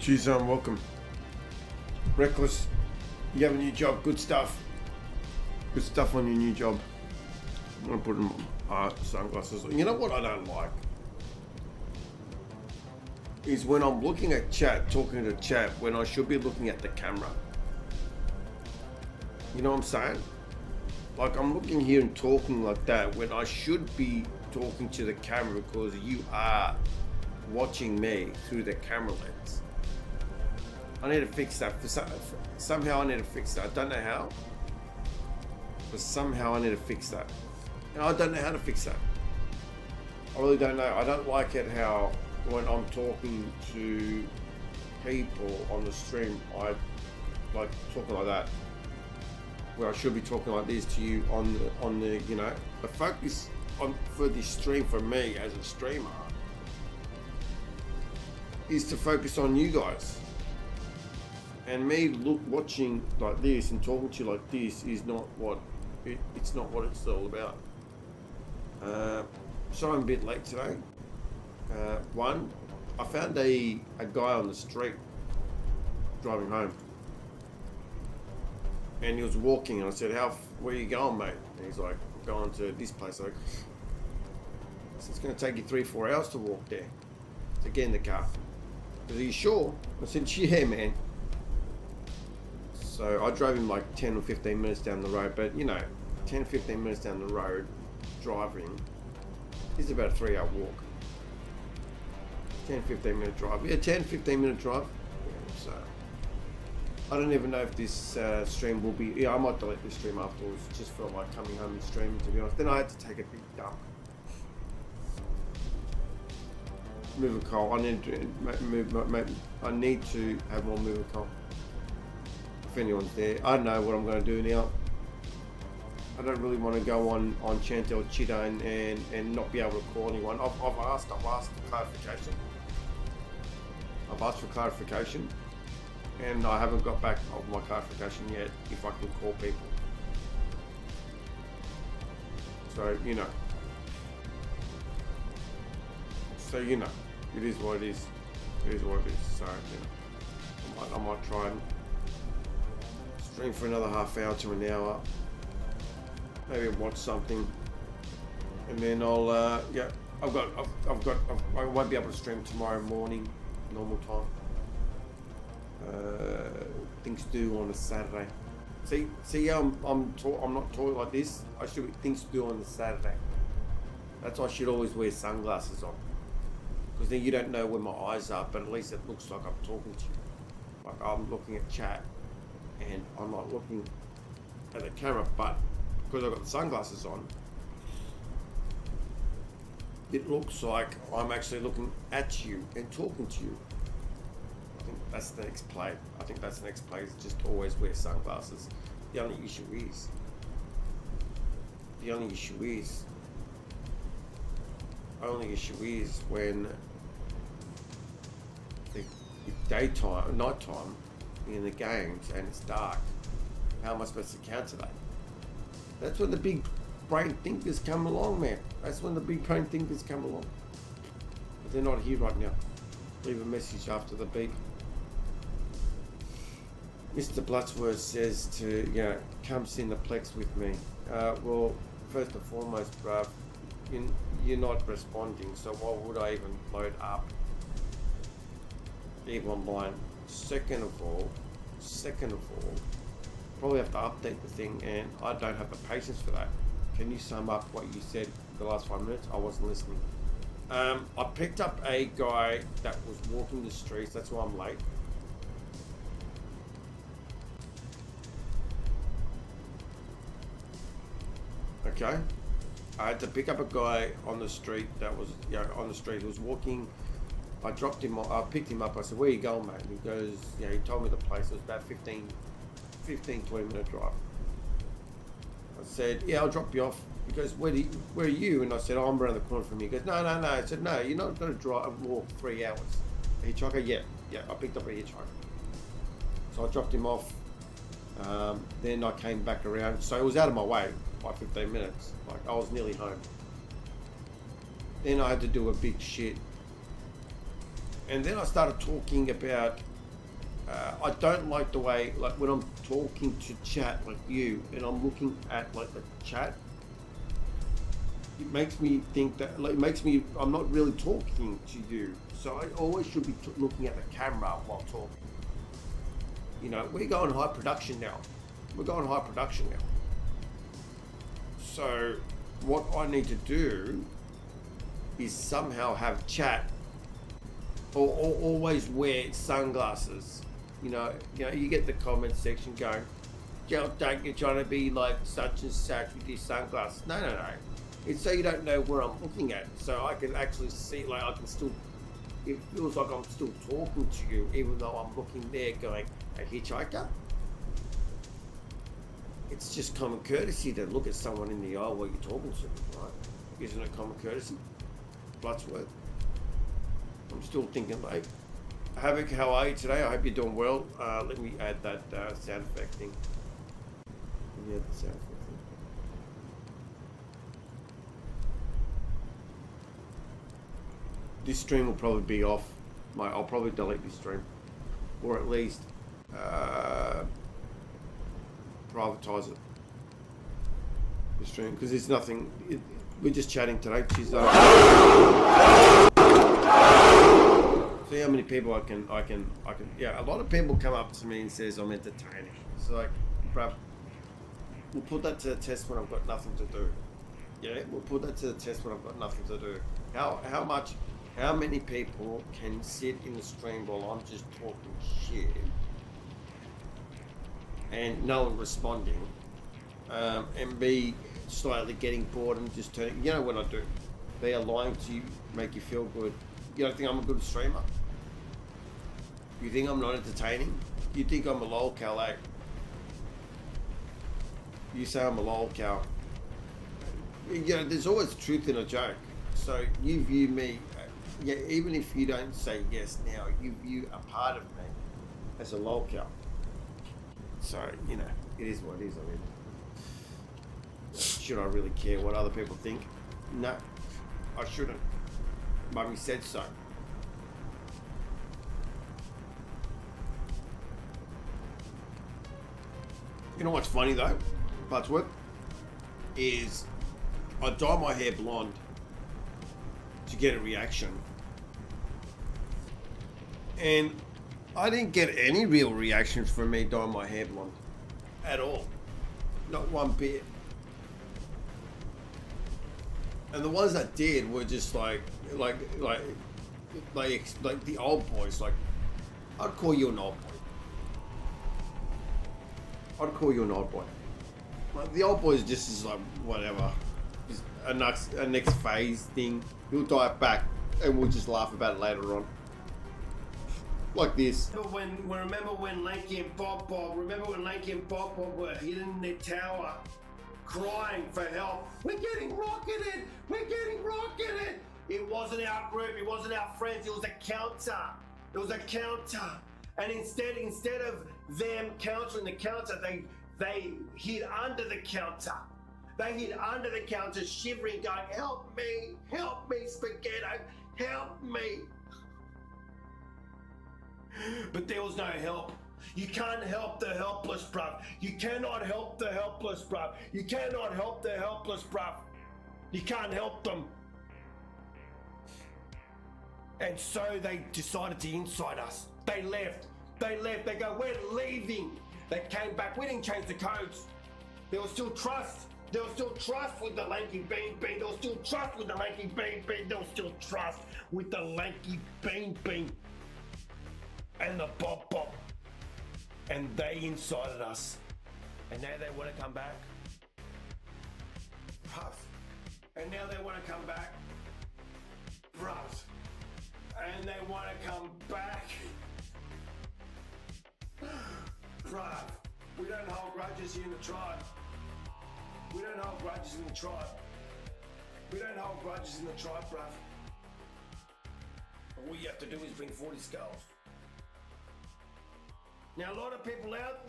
Cheers, welcome. Reckless, you have a new job, good stuff. Good stuff on your new job. I'm gonna put on sunglasses. You know what I don't like? Is when I'm looking at chat, talking to chat, when I should be looking at the camera. You know what I'm saying? Like I'm looking here and talking like that when I should be talking to the camera because you are watching me through the camera lens. I need to fix that. Somehow I need to fix that. I don't know how, but somehow I need to fix that. And I don't know how to fix that. I really don't know. I don't like it how when I'm talking to people on the stream, I like talking like that. Where I should be talking like this to you on the you know, the focus on for this stream for me as a streamer is to focus on you guys. And me watching like this and talking to you like this is not what it's not what it's all about. So I'm a bit late today. One, I found a guy on the street driving home, and he was walking, and I said, where are you going, mate? And he's like, I'm going to this place. Like, so it's going to take you 3-4 hours to walk there, to get in the car. Are you sure? I said, yeah, man. So I drove him like 10 or 15 minutes down the road, but you know, 10, 15 minutes down the road, driving, is about a 3-hour walk. 10, 15 minute drive. Yeah, 10, 15 minute drive. Yeah, so I don't even know if this stream will be, I might delete this stream afterwards, just for like coming home and streaming, to be honest. Then I had to take a big dump. Move a coal. I need to have more move a coal. If anyone's there, I don't know what I'm going to do now. I don't really want to go on Chantel Chitta and not be able to call anyone. I've asked for clarification. I've asked for clarification, and I haven't got back of my clarification yet. If I can call people, so you know. So you know, it is what it is. It is what it is. So you know, I might try and stream for another half hour to an hour. Maybe watch something, and then I'll yeah. I won't be able to stream tomorrow morning, normal time. Things to do on a Saturday. See, I'm not talking like this. I should be things to do on the Saturday. That's why I should always wear sunglasses on, because then you don't know where my eyes are, but at least it looks like I'm talking to you. Like I'm looking at chat, and I'm not looking at the camera, but because I've got the sunglasses on, it looks like I'm actually looking at you and talking to you. I think that's the next play. Is just always wear sunglasses. The only issue is when it's daytime, nighttime in the games and it's dark. How am I supposed to counter that? That's when the big brain thinkers come along, man. That's when the big brain thinkers come along. But they're not here right now. Leave a message after the beep. Mr. Blutsworth says to, you know, come Cineplex with me. Well, first and foremost, bruv, you're not responding, so why would I even load up Eve Online? Second of all, probably have to update the thing, and I don't have the patience for that. Can you sum up what you said the last 5 minutes? I wasn't listening. I picked up a guy that was walking the streets. That's why I'm late. Okay. I had to pick up a guy on the street that was, you know, on the street. He was walking. I dropped him. I picked him up. I said, "Where you going, mate?" And he goes, "Yeah." He told me the place. It was about 15, 20 minute drive. I said, "Yeah, I'll drop you off." He goes, "Where are you?" And I said, "Oh, I'm around the corner from you." He goes, "No." I said, "No, you're not going to walk 3 hours." A hitchhiker? Yeah. I picked up a hitchhiker. So I dropped him off. Then I came back around. So it was out of my way by 15 minutes. Like I was nearly home. Then I had to do a big shit. And then I started talking about I don't like the way, like when I'm talking to chat like you, and I'm looking at like the chat. It makes me think that, like, I'm not really talking to you. So I always should be looking at the camera while talking. You know, we're going high production now. So what I need to do is somehow have chat, or always wear sunglasses. You get the comment section going, "You're trying to be like such and such with your sunglasses." No. It's so you don't know where I'm looking at, so I can actually see. Like it feels like I'm still talking to you, even though I'm looking there, going, "A hitchhiker." It's just common courtesy to look at someone in the eye while you're talking to them, right? Isn't it common courtesy? Bloodworth. I'm still thinking, like, Havoc, how are you today? I hope you're doing well. Let me add that sound effect thing. Let me add the sound effect thing. This stream will probably be off. I'll probably delete this stream, or at least privatize it. The stream, because there's nothing. We're just chatting today. She's see how many people I can. Yeah, a lot of people come up to me and says I'm entertaining. It's like, bruv, we'll put that to the test when I've got nothing to do. Yeah, we'll put that to the test when I've got nothing to do. How many people can sit in the stream while I'm just talking shit and no one responding, and be slightly getting bored and just turning? You know what I do? They are lying to you, make you feel good. You don't think I'm a good streamer? You think I'm not entertaining? You think I'm a lolcow, eh? You say I'm a lolcow. There's always truth in a joke. So you view me, even if you don't say yes now, you view a part of me as a lolcow. So, it is what it is. I mean, should I really care what other people think? No, I shouldn't. Mummy said so. You know what's funny though, Buttsworth, is I dye my hair blonde to get a reaction. And I didn't get any real reactions from me dyeing my hair blonde. At all. Not one bit. And the ones that did were just like the old boys. Like, I'd call you an old boy. Like, the old boys just is like, whatever. Just a next phase thing. He'll dye it back and we'll just laugh about it later on. Like this. Remember when Lanky and Bob were hidden in their tower, crying for help? We're getting rocketed! It wasn't our group, it wasn't our friends, it was a counter. And instead of them countering the counter, they hid under the counter. They hid under the counter, shivering, going, help me, Spaghetto, help me. But there was no help. You can't help the helpless, bruv. You cannot help the helpless, bruv. You cannot help the helpless, bruv. You can't help them. And so they decided to inside us. They left. They go, we're leaving. They came back. We didn't change the codes. There was still trust. There was still trust with the lanky bean. There was still trust with the lanky bean. There was still trust with the lanky bean. And the Bob. And they incited us. And now they want to come back. Puff. And now they want to come back. Bruv. And they want to come back. Bruv. We don't hold grudges here in the tribe. Bruv. All you have to do is bring 40 skulls. Now, a lot of people out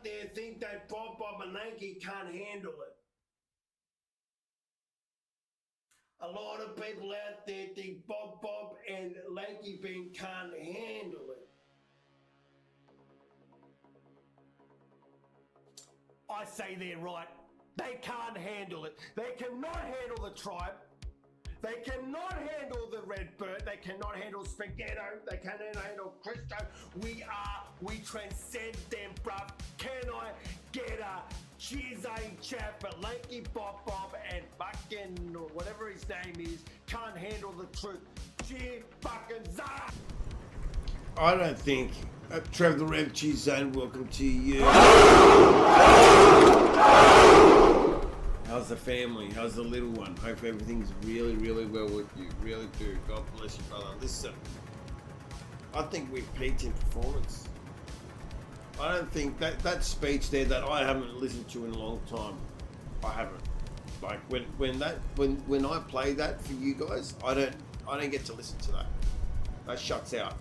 there think that Bob and Lanky can't handle it. A lot of people out there think Bob and Lanky Bean can't handle it. I say they're right. They can't handle it. They cannot handle the tribe. They cannot handle the Redbird. They cannot handle Spaghetto. They cannot handle Christo. We transcend them, bruv. Can I get a cheers ain't chat for Lanky Bob and fucking whatever his name is can't handle the truth. Cheer fucking zah! I don't think Trev the Rev Cheese Zone, welcome to you. How's the family? How's the little one? Hope everything's really, really well with you. Really do. God bless you, brother. Listen, I think we've peaked in performance. I don't think that speech there that I haven't listened to in a long time. I haven't. Like when I play that for you guys, I don't get to listen to that. That shuts out.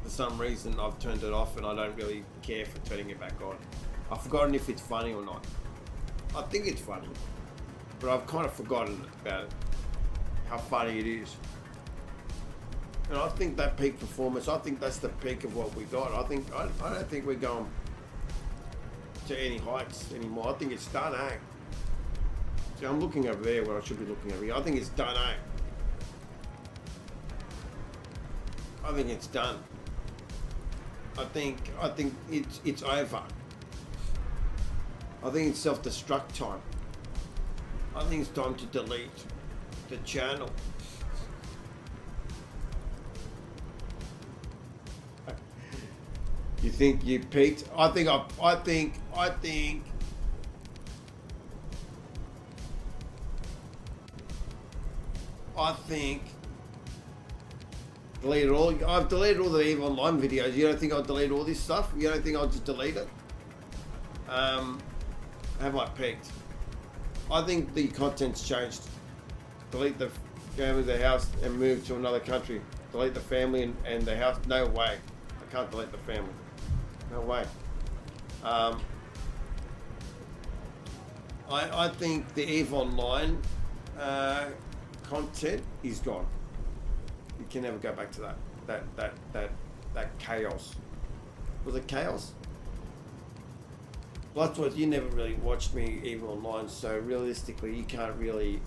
For some reason, I've turned it off, and I don't really care for turning it back on. I've forgotten if it's funny or not. I think it's funny, but I've kind of forgotten about it, how funny it is. And I think that peak performance, I think that's the peak of what we got. I don't think we're going to any heights anymore. I think it's done, eh? See, I'm looking over there where I should be looking over here. I think it's done, eh? I think it's done. I think it's over. I think it's self-destruct time. I think it's time to delete the channel. You think you peaked? I think deleted all. I've deleted all the EVE Online videos. You don't think I'll delete all this stuff? You don't think I'll just delete it? Have I peaked? I think the content's changed. Delete the family, the house, and move to another country. Delete the family and the house. No way. I can't delete the family. No way. I think the EVE Online content is gone. You can never go back to that chaos. Was it chaos? Bloodworth, you never really watched me EVE Online, so realistically you can't really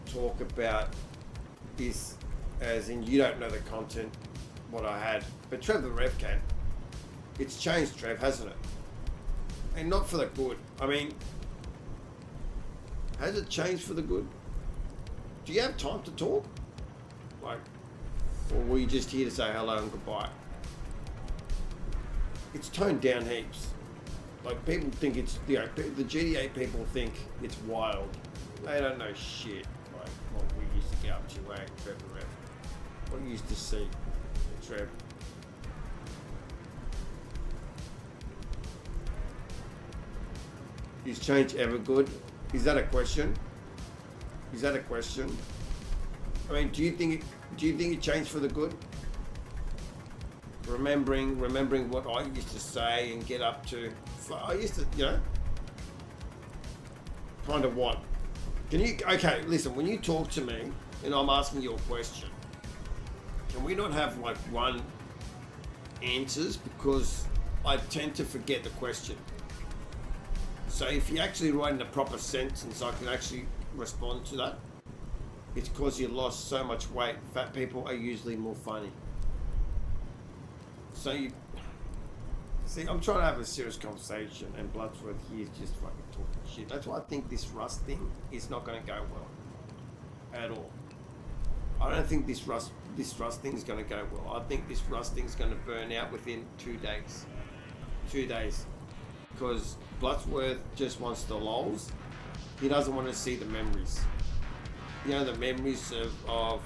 talk about this as in you don't know the content what I had. But Trev the Rev can. It's changed, Trev, hasn't it? And not for the good. I mean, has it changed for the good? Do you have time to talk? Or were you just here to say hello and goodbye? It's toned down heaps. People think it's, the GTA people think it's wild. They don't know shit. What we used to get up to, Trev the Rev. What you used to see, Trev. Is change ever good? Is that a question? Is that a question? I mean, do you think it changed for the good? Remembering what I used to say and get up to. I used to, kind of what? Okay, listen, when you talk to me and I'm asking you a question, can we not have one answers? Because I tend to forget the question. So if you actually write in a proper sentence, I can actually respond to that. It's because you lost so much weight. Fat people are usually more funny. So you see, I'm trying to have a serious conversation, and Bloodsworth here's just fucking talking shit. That's why I think this Rust thing is not going to go well at all. I don't think this Rust thing is going to go well. I think this Rust thing is going to burn out within 2 days. 2 days, because Bloodsworth just wants the lols. He doesn't want to see the memories. The memories of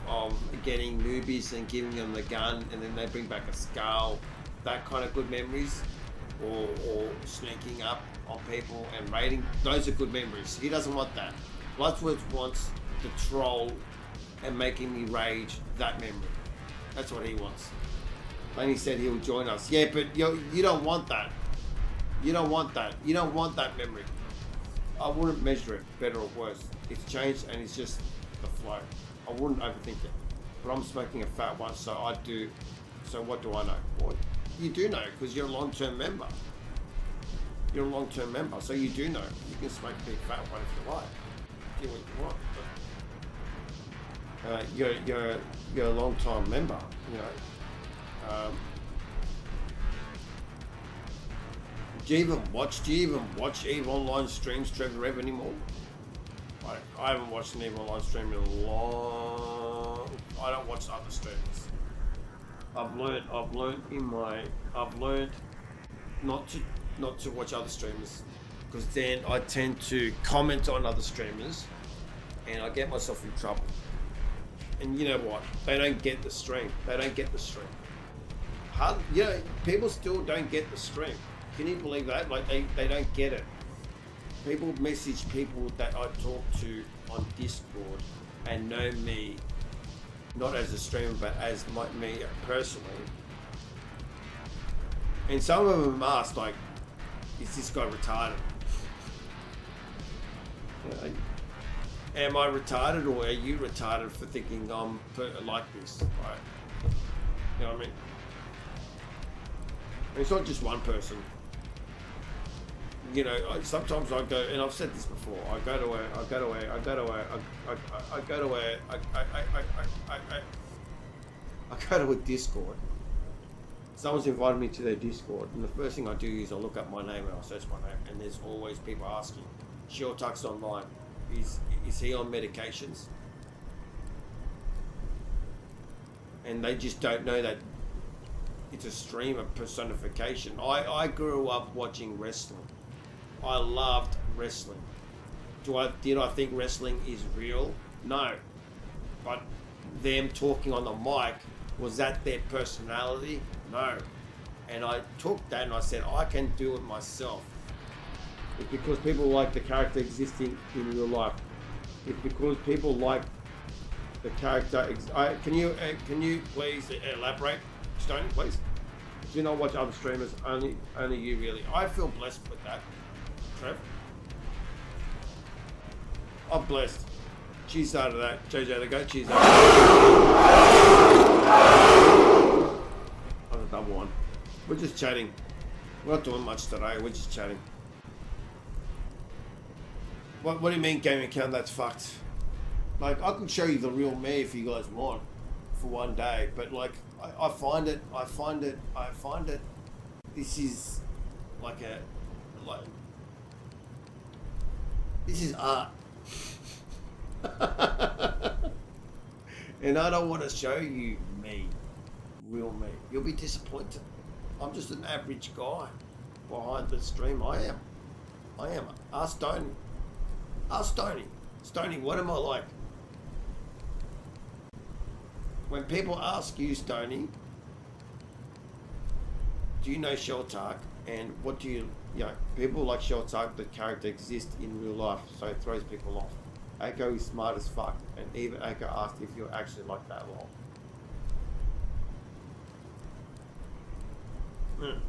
getting newbies and giving them the gun, and then they bring back a skull. That kind of good memories, or sneaking up on people and raiding. Those are good memories. He doesn't want that. Bloodsworth wants the troll and making me rage. That memory. That's what he wants. And he said he'll join us. Yeah, but you don't want that. You don't want that. You don't want that memory. I wouldn't measure it better or worse. It's changed and it's just the flow. I wouldn't overthink it. But I'm smoking a fat one, so I do. So what do I know? Well, you do know because you're a long-term member. You're a long-term member, so you do know. You can smoke a big fat one if you like. Do what you want. But, you're a long-time member. You know. Do you even watch EVE Online streams, Trevor Rev, anymore? I haven't watched an EVE Online stream in a long. I don't watch other streamers. I've learned not to watch other streamers, because then I tend to comment on other streamers, and I get myself in trouble. And you know what? They don't get the stream. People still don't get the stream. Can you believe that? Like they don't get it. People message people that I talk to on Discord and know me, not as a streamer, but as me personally. And some of them ask, like, is this guy retarded? Am I retarded, or are you retarded for thinking I'm like this? Right? You know what I mean? And it's not just one person. You know, sometimes I go, and I've said this before. I go to a Discord. Someone's invited me to their Discord, and the first thing I do is I look up my name and I search my name, and there's always people asking, Shortuck's online. Is he on medications? And they just don't know that it's a stream of personification. I grew up watching wrestling. I loved wrestling. Did I think wrestling is real? No. But them talking on the mic, was that their personality? No. And I took that and I said, I can do it myself. It's because people like the character existing in real life. It's because people like the character. Can you please elaborate, Stone, please? Do you not watch other streamers? Only you really. I feel blessed with that, Trev. I'm blessed. Cheers out of that, JJ the Goat. Cheers out. On a double one. We're just chatting. We're not doing much today. We're just chatting. What do you mean game account? That's fucked. Like, I can show you the real me if you guys want for one day, but like I find it. This is this is art. And I don't want to show you me, real me. You'll be disappointed. I'm just an average guy behind the stream. I am. Ask Stoney. Stoney, what am I like? When people ask you, Stoney, do you know Shortuck? And what do you know, people like Shortuck, the character exists in real life, so it throws people off. Ako is smart as fuck, and even Ako asked if you're actually like that long.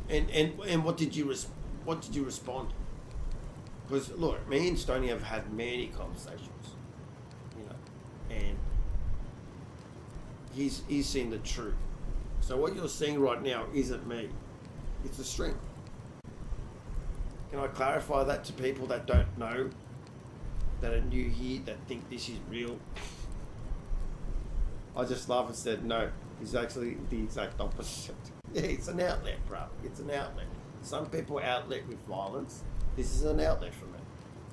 And what did you respond? Because look, me and Stoney have had many conversations, you know, and he's seen the truth. So what you're seeing right now isn't me; it's a stream. Can I clarify that to people that don't know, that are new here, that think this is real? I just laughed and said, no, it's actually the exact opposite. Yeah, it's an outlet, bro. It's an outlet. Some people outlet with violence. This is an outlet from it.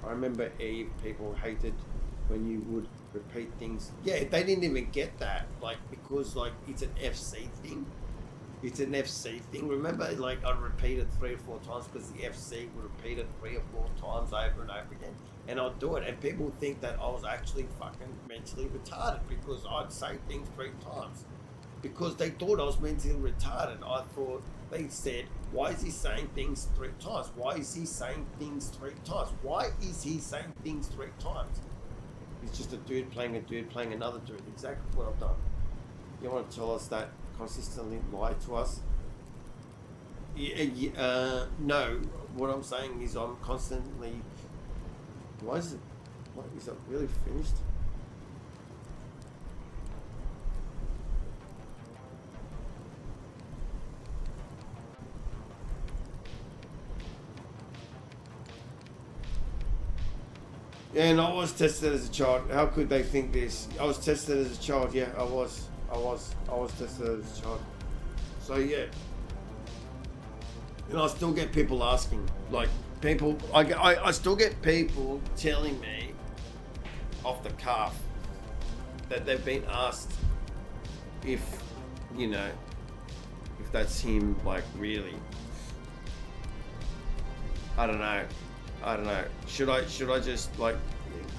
I remember Eve, people hated when you would repeat things. Yeah, they didn't even get that, like, because like it's an FC thing. It's an FC thing. Remember, like, I'd repeat it 3 or 4 times because the FC would repeat it 3 or 4 times over and over again. And I'd do it. And people think that I was actually fucking mentally retarded because I'd say things 3 times. Because they thought I was mentally retarded. I thought, they said, why is he saying things 3 times? Why is he saying things 3 times? Why is he saying things 3 times? He's just a dude playing another dude. Exactly what I've done. You want to tell us that consistently lie to us? No, what I'm saying is I'm constantly Why is it? What is that really finished? Yeah, and I was tested as a child. How could they think this? I was tested as a child. Yeah, I was tested as a child. So yeah, and I still get people asking, like people. I still get people telling me off the cuff that they've been asked if, you know, if that's him. Like really, I don't know. Should I just like,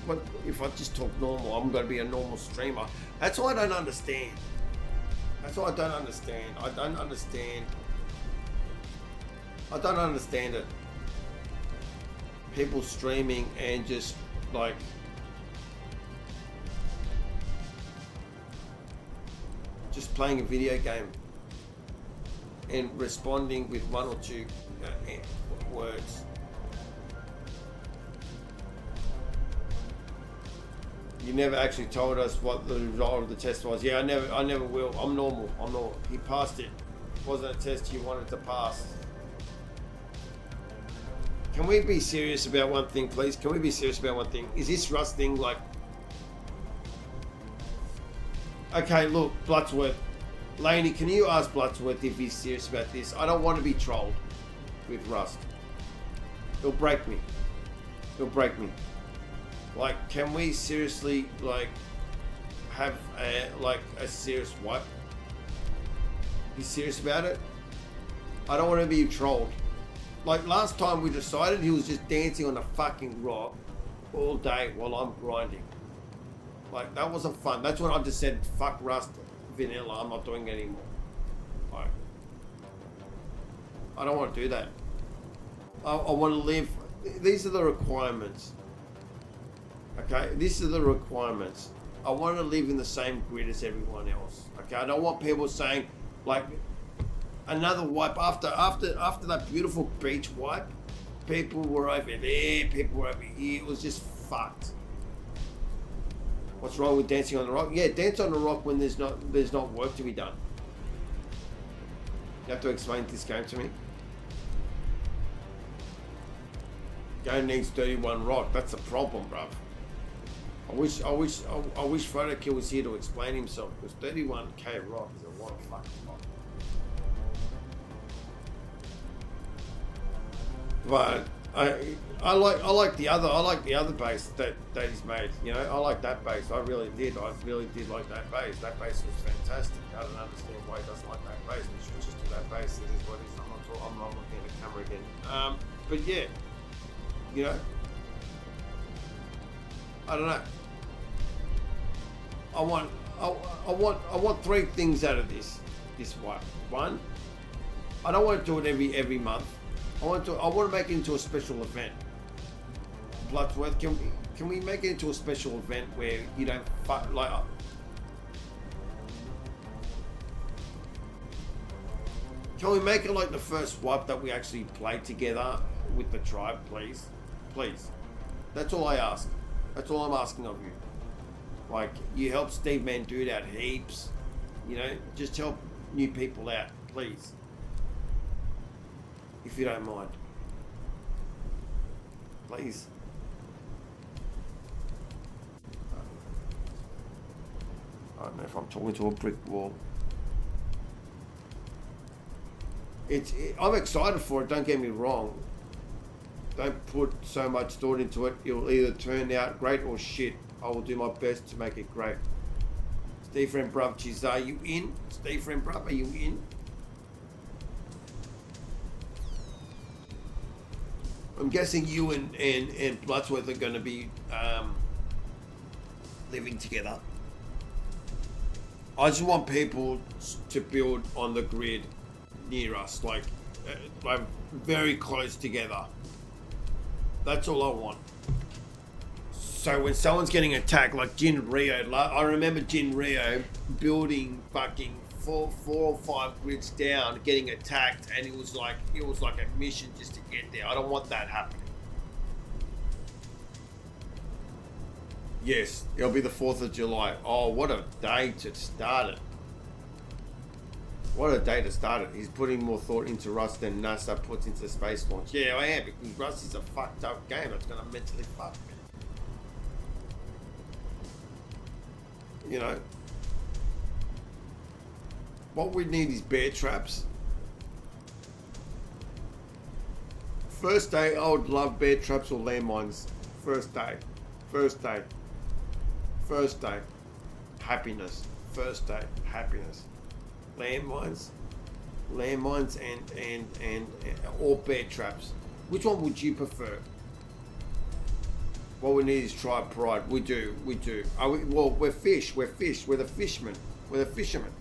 what if I just talk normal? I'm going to be a normal streamer. That's what I don't understand. I don't understand it. People streaming and just like just playing a video game and responding with one or two words. You never actually told us what the result of the test was. Yeah, I never will. I'm normal. He passed it. It wasn't a test you wanted to pass. Can we be serious about one thing, please? Can we be serious about one thing? Is this Rust thing like... Okay, look, Bloodsworth. Laney, can you ask Bloodsworth if he's serious about this? I don't want to be trolled with Rust. It'll break me. Like, can we seriously, like, have a serious wipe? Be serious about it? I don't want to be trolled. Like, last time we decided he was just dancing on a fucking rock all day while I'm grinding. Like, that wasn't fun. That's when I just said, fuck Rust, vanilla, I'm not doing it anymore. Like, I don't want to do that. I want to live. These are the requirements. Okay, these are the requirements. I want to live in the same grid as everyone else. Okay, I don't want people saying like another wipe after that beautiful beach wipe. People were over there, people were over here. It was just fucked. What's wrong with dancing on the rock? Yeah, dance on the rock when there's not work to be done. You have to explain this game to me. Game needs 31 rock. That's a problem, bruv. I wish Photokill was here to explain himself, because 31k rock is a lot of fucking rock. But I like the other base that he's made. You know, I like that base. I really did like that base. That base was fantastic. I don't understand why he doesn't like that base. We should just do that base. It is what it is. I'm not looking at the camera again. But yeah, you know, I don't know. I want three things out of this wipe. One, I don't want to do it every month. I want to make it into a special event. Bloodsworth, can we make it into a special event where you don't like? Can we make it like the first wipe that we actually played together with the tribe, please? Please. That's all I ask. That's all I'm asking of you. Like, you help Steve Man Dude out heaps. You know, just help new people out, please. If you don't mind. Please. I don't know if I'm talking to a brick wall. I'm excited for it, don't get me wrong. Don't put so much thought into it. It'll either turn out great or shit. I will do my best to make it great. Steve Friend Bruv, geez, are you in? Steve Friend Bruv, are you in? I'm guessing you and Bloodsworth are going to be living together. I just want people to build on the grid near us, like very close together. That's all I want. So when someone's getting attacked, like Jin Rio, I remember Jin Rio building fucking four or five grids down, getting attacked, and it was like a mission just to get there. I don't want that happening. Yes, it'll be the 4th of July. Oh, what a day to start it. What a day to start it. He's putting more thought into Rust than NASA puts into space launch. Yeah, I am, because Rust is a fucked up game. It's going to mentally fuck me. You know, what we need is bear traps. First day, I would love bear traps or landmines. First day. First day. First day. Happiness. First day. Happiness. Landmines. Landmines and or bear traps. Which one would you prefer? What we need is tribe pride. We do. Well, we're fish. We're fish. We're the fishmen. We're the fishermen.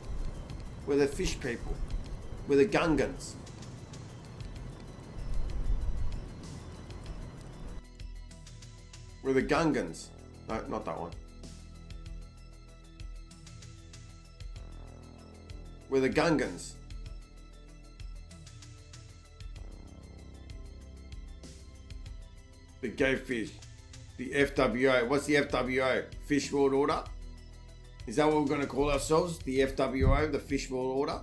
We're the fish people. We're the Gungans. We're the Gungans. No, not that one. We're the Gungans. The gay fish. The FWO. What's the FWO? Fish World Order? Is that what we're going to call ourselves? The FWO, the Fish World Order?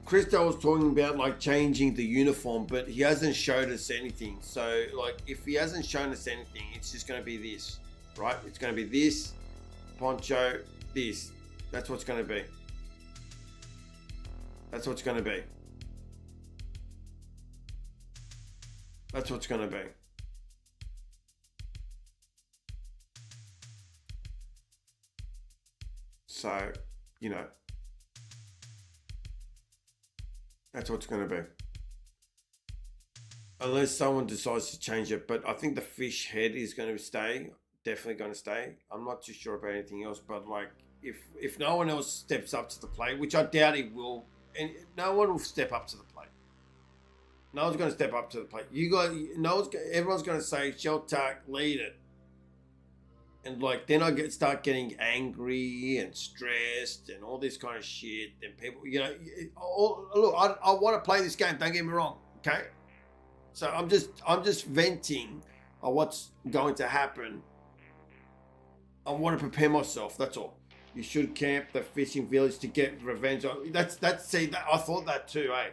Christo was talking about like changing the uniform, but he hasn't showed us anything. So like if he hasn't shown us anything, it's just going to be this, right? It's going to be this, poncho, this. That's what's going to be. That's what's going to be. That's what's going to be. So, you know, that's what's going to be. Unless someone decides to change it. But I think the fish head is going to stay. Definitely going to stay. I'm not too sure about anything else. But like, if no one else steps up to the plate, which I doubt he will, and no one will step up to the plate. No one's going to step up to the plate. Everyone's going to say, Sheltark, lead it. And like, then start getting angry and stressed and all this kind of shit. And people, you know, look, I want to play this game. Don't get me wrong, okay? So I'm just venting on what's going to happen. I want to prepare myself. That's all. You should camp the fishing village to get revenge. I thought that too, eh?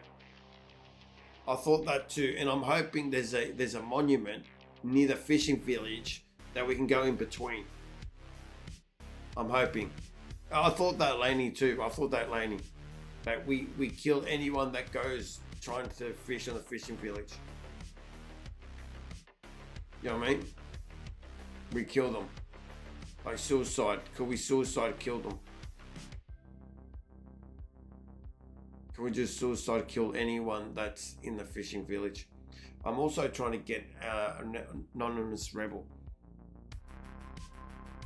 I thought that too, and I'm hoping there's a monument near the fishing village that we can go in between. I'm hoping. I thought that, Laney, too. That we kill anyone that goes trying to fish on the fishing village. You know what I mean? We kill them. Like suicide. Could we suicide kill them? Can we just suicide kill anyone that's in the fishing village? I'm also trying to get an anonymous rebel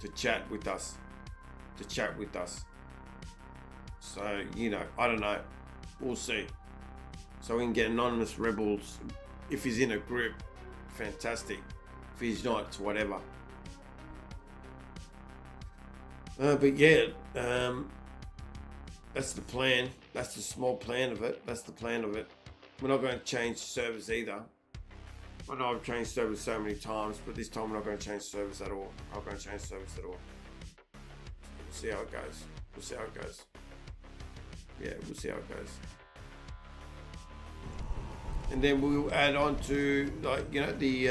to chat with us. So, you know, I don't know. We'll see. So we can get anonymous rebels. If he's in a group, fantastic. If he's not, it's whatever. But yeah, that's the plan. That's the small plan of it. We're not going to change servers either. I know I've changed servers so many times, but this time we're not going to change servers at all. We'll see how it goes. Yeah, we'll see how it goes. And then we'll add on to, like, you know, the, you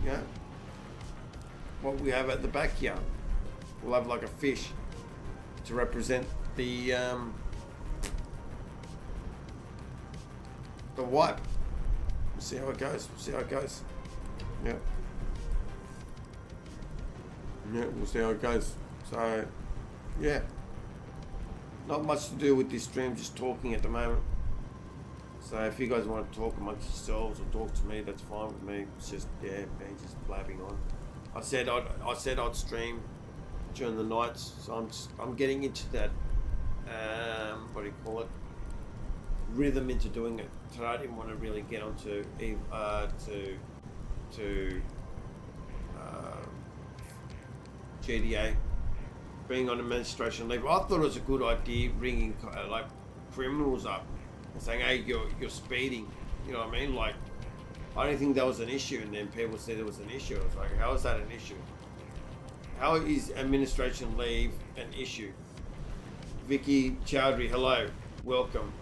know, what we have at the back here. We'll have like a fish to represent the wipe. We'll see how it goes. Yeah. Yeah, we'll see how it goes. So, yeah. Not much to do with this stream, just talking at the moment. So if you guys want to talk amongst yourselves or talk to me, that's fine with me. It's just, yeah, me just blabbing on. I said I'd stream during the nights, so I'm getting into that, what do you call it, rhythm into doing it. Today I didn't want to really get onto GDA, being on administration leave. I thought it was a good idea ringing like criminals up and saying, hey, you're speeding, you know what I mean? Like, I don't think that was an issue, and then people said it was an issue. I was like, how is that an issue? How is administration leave an issue? Vicky Chowdhury, hello, welcome.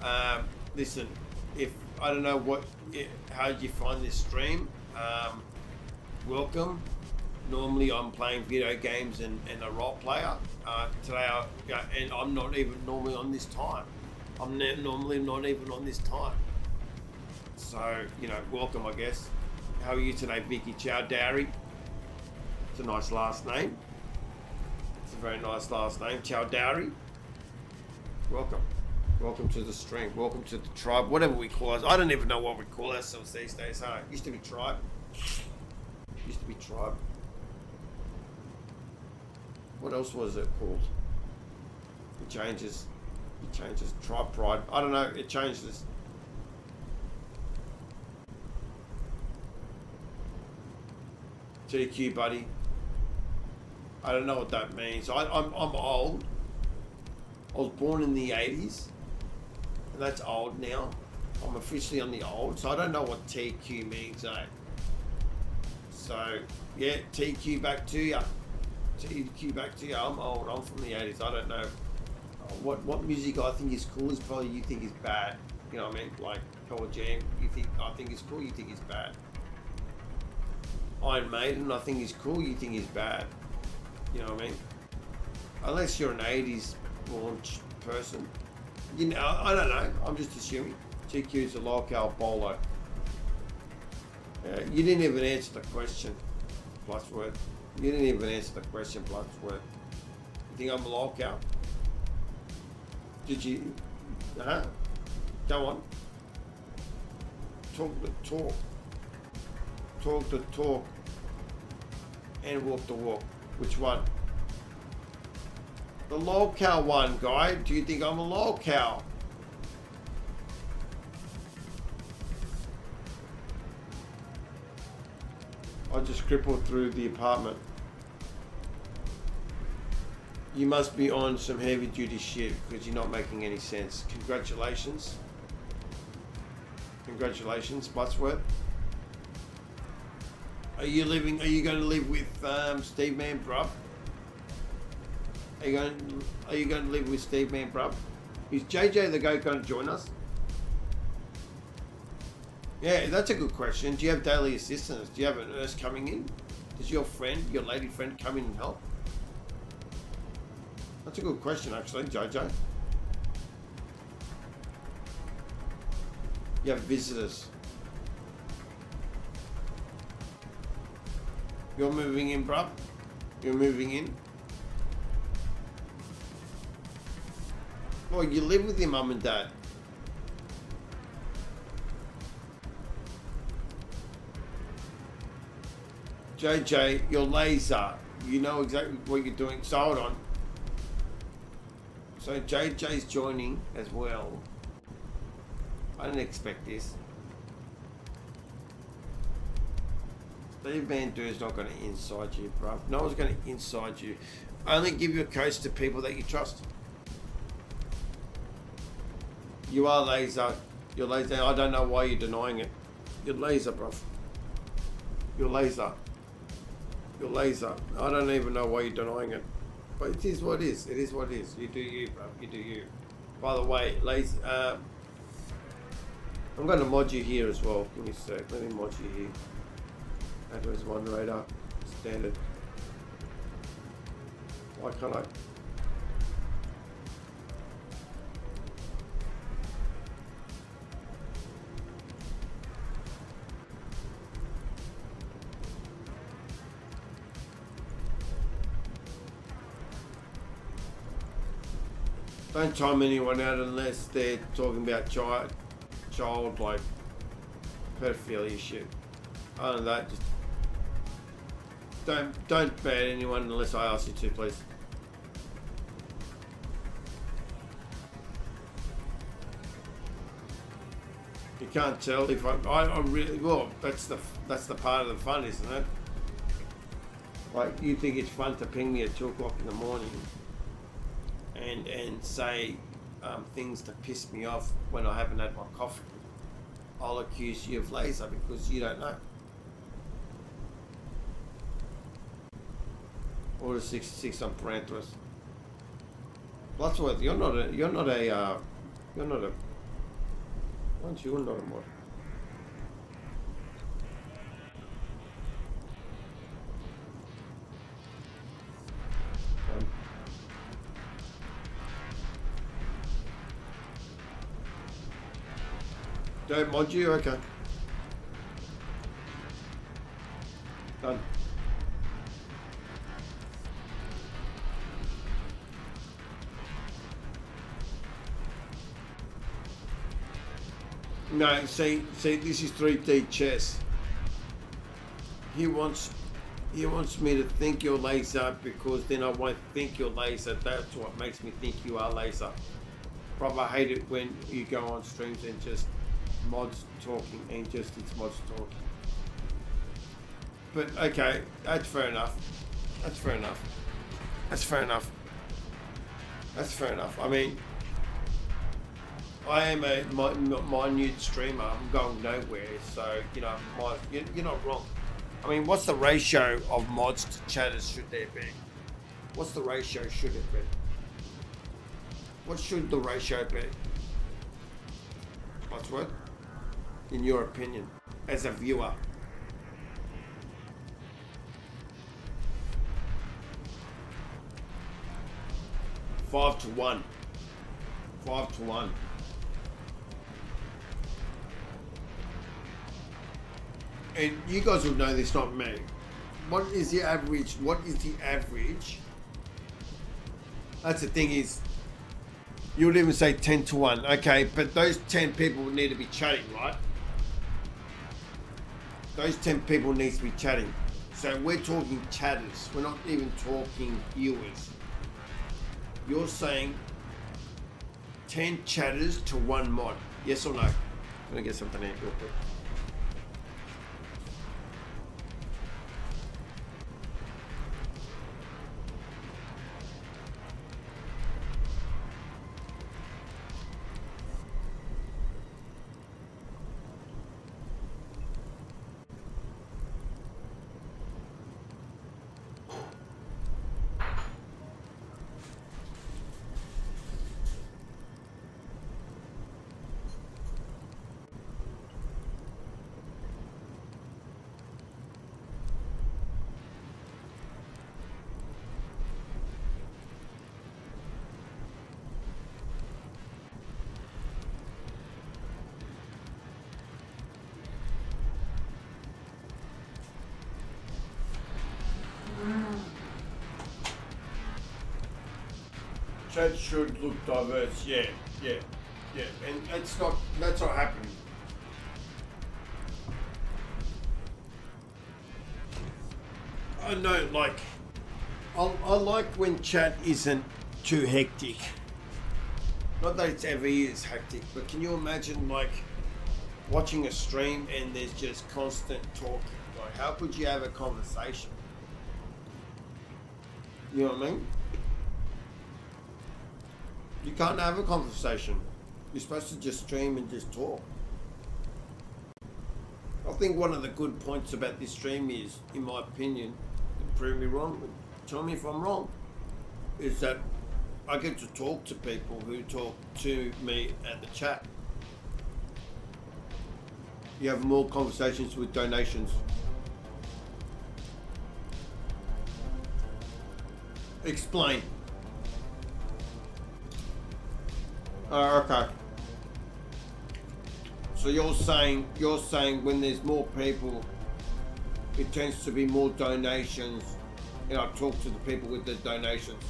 Listen, if I don't know how did you find this stream? Welcome. Normally I'm playing video games and a role player. Today, and I'm not even normally on this time. I'm normally not even on this time. So, welcome, I guess. How are you today, Vicky Chowdhury? It's a nice last name. It's a very nice last name, Chowdhury. Welcome. Welcome to the stream. Welcome to the tribe, whatever we call us. I don't even know what we call ourselves these days, huh? Used to be tribe. Used to be tribe. What else was it called? It changes. It changes. Tribe, pride. I don't know. It changes. TQ, buddy. I don't know what that means. I'm old. I was born in the 80s. And that's old now. I'm officially on the old. So I don't know what TQ means, eh? So, yeah, TQ back to you. TQ back to you. I'm old. I'm from the 80s. I don't know. What music I think is cool is probably you think is bad. You know what I mean? Like Pearl Jam, I think is cool, you think is bad. Iron Maiden, I think is cool, you think is bad. You know what I mean? Unless you're an 80s born person. I don't know. I'm just assuming. TQ is a lolcow bolo. You didn't even answer the question. Plus word. You didn't even answer the question. Plus word. You think I'm a lolcow? Did you? Go on. Talk the talk. Talk the talk. And walk the walk. Which one? The lolcow one, guy. Do you think I'm a lolcow? I just crippled through the apartment. You must be on some heavy duty shit because you're not making any sense. Congratulations. Congratulations, Buttsworth. Are you going to live with Steve Man Brubb? Are you going to live with Steve Man Brubb? Is JJ the Goat going to join us? Yeah, that's a good question. Do you have daily assistance? Do you have a nurse coming in? Does your lady friend come in and help? That's a good question, actually, JJ. You have visitors. You're moving in, bruv? You're moving in? Well, you live with your mum and dad. JJ, you're laser. You know exactly what you're doing. So hold on. So JJ's joining as well. I didn't expect this. Steve Van Deur's not going to inside you, bro. No one's going to inside you. Only give your codes to people that you trust. You are laser. You're laser. I don't know why you're denying it. You're laser, bro. You're laser. You're laser. I don't even know why you're denying it. But it is what it is. It is what it is. You do you, bro. You do you. By the way, laser. I'm going to mod you here as well. Give me a sec. Let me mod you here. Add as moderator. Standard. Why can't I? Don't time anyone out unless they're talking about child like pedophilia shit. Other than that, just don't ban anyone unless I ask you to, please. You can't tell if I'm really well. That's the part of the fun, isn't it? Like you think it's fun to ping me at 2 o'clock in the morning and say things to piss me off when I haven't had my coffee. I'll accuse you of laser because you don't know. Order 66 on Paranthropus. Bloodworth, you're not a, once you're not a mod. Don't mod you? Okay. Done. No, see, this is 3D chess. He wants me to think you're laser because then I won't think you're laser. That's what makes me think you are laser. Probably I hate it when you go on streams and just mods talking and just it's mods talking. But okay, that's fair enough. That's fair enough. That's fair enough. That's fair enough. I mean, I am a minute streamer. I'm going nowhere, so you know, you're not wrong. I mean, what's the ratio of mods to chatters should there be? What's the ratio should it be? What should the ratio be? What's what? In your opinion, as a viewer? Five to one. And you guys will know this, not me. What is the average? That's the thing is, you would even say 10 to 1. Okay, but those 10 people need to be chatting, right? Those 10 people need to be chatting. So we're talking chatters. We're not even talking viewers. You're saying 10 chatters to 1 mod. Yes or no? I'm gonna get something out real quick. Chat should look diverse, yeah, and that's not happening. I know, like, I like when chat isn't too hectic. Not that it ever is hectic, but can you imagine, like, watching a stream and there's just constant talking? Like, how could you have a conversation? You know what I mean? You can't have a conversation. You're supposed to just stream and just talk. I think one of the good points about this stream is, in my opinion, and prove me wrong, tell me if I'm wrong, is that I get to talk to people who talk to me at the chat. You have more conversations with donations. Explain. Okay. So you're saying when there's more people, it tends to be more donations, and I talk to the people with the donations.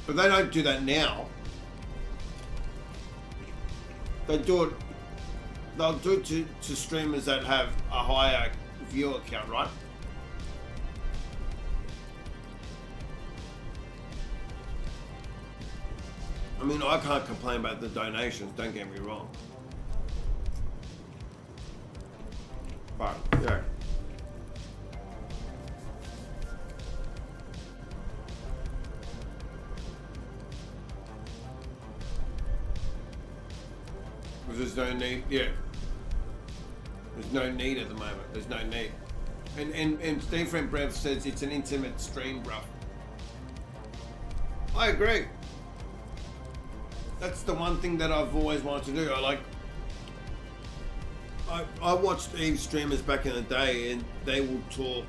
But they don't do that now. They'll do it to streamers that have a higher viewer count, right? I mean, I can't complain about the donations, don't get me wrong. But, yeah. There's no need. Yeah. There's no need at the moment. There's no need. And Steve Friend Brev says it's an intimate stream, bruv. I agree. That's the one thing that I've always wanted to do. I watched Eve streamers back in the day, and they will talk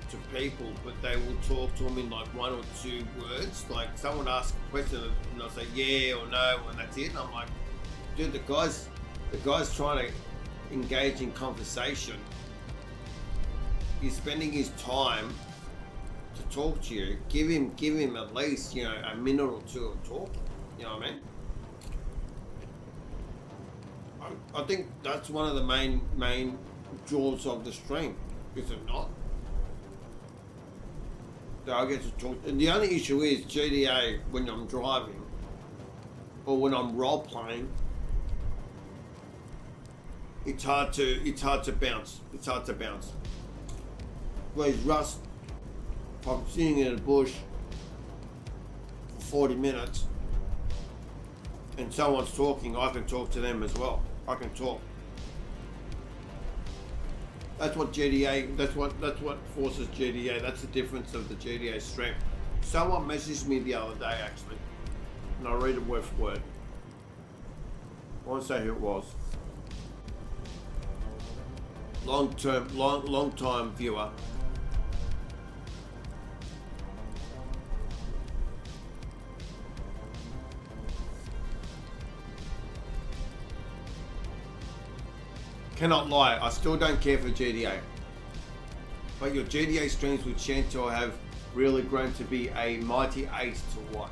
to people, but they will talk to them in like one or two words. Like someone asks a question, and I'll say yeah or no, and that's it. And I'm like, dude, the guy's trying to engage in conversation. He's spending his time to talk to you. Give him at least, you know, a minute or two of talking. You know what I mean? I think that's one of the main draws of the stream, is it not? That I get to talk. And the only issue is GTA when I'm driving or when I'm role playing. It's hard to bounce. It's hard to bounce. Whereas Rust, if I'm sitting in a bush for 40 minutes and someone's talking, I can talk to them as well. I can talk. That's what GTA, that's what forces GTA. That's the difference of the GTA stream. Someone messaged me the other day actually, and I'll read it word for word. I won't say who it was. Long time viewer. Cannot lie, I still don't care for GTA. But your GTA streams with Chantel have really grown to be a mighty ace to watch.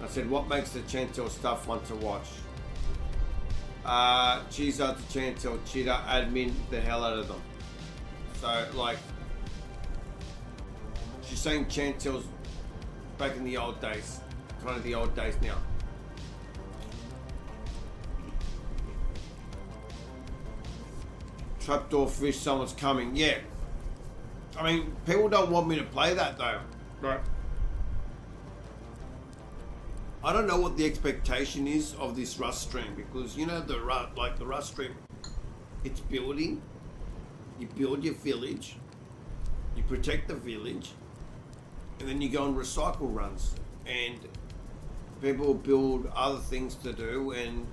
I said, what makes the Chantel stuff fun to watch? Cheese out to Chantel, cheetah, admin the hell out of them. So, like, she's saying Chantel's back in the old days, kind of the old days now. Trapdoor fish, someone's coming. Yeah. I mean, people don't want me to play that though. Right. I don't know what the expectation is of this Rust stream, because you know the Rust stream, it's building. You build your village, you protect the village, and then you go on recycle runs, and people build other things to do, and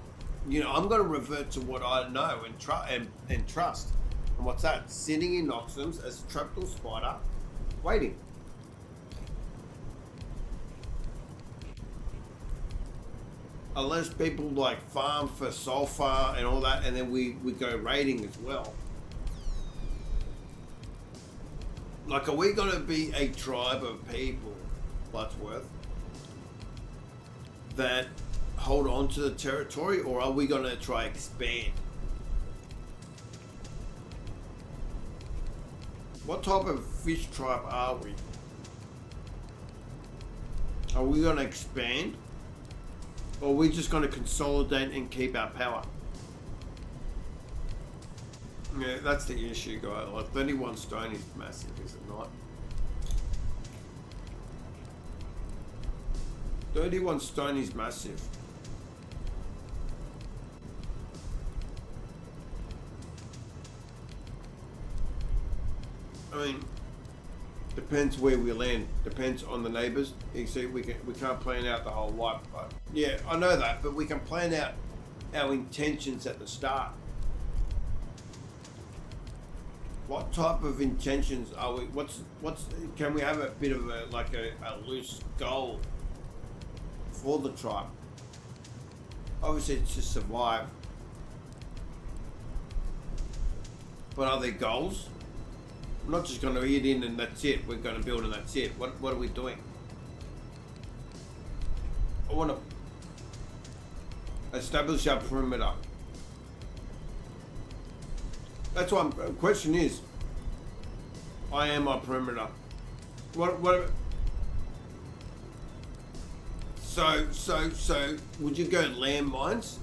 you know, I'm going to revert to what I know and trust. And what's that? Sitting in Noxums as a trapdoor spider, waiting. Unless people like farm for sulfur and all that, and then we go raiding as well. Like, are we going to be a tribe of people, Buttsworth, that hold on to the territory, or are we going to try expand? What type of fish tribe are we? Are we going to expand, or are we just going to consolidate and keep our power? Yeah, that's the issue, guys. Like 31 stone is massive, is it not? 31 stone is massive. I mean, depends where we land. Depends on the neighbours. You see, we can't plan out the whole wipe. But yeah, I know that, but we can plan out our intentions at the start. What type of intentions are we? What's? Can we have a bit of a loose goal for the tribe? Obviously, it's to survive. But are there goals? I'm not just going to eat in and that's it. We're going to build and that's it. What are we doing? I want to establish our perimeter. That's why the question is, I am our perimeter. What? So would you go landmines,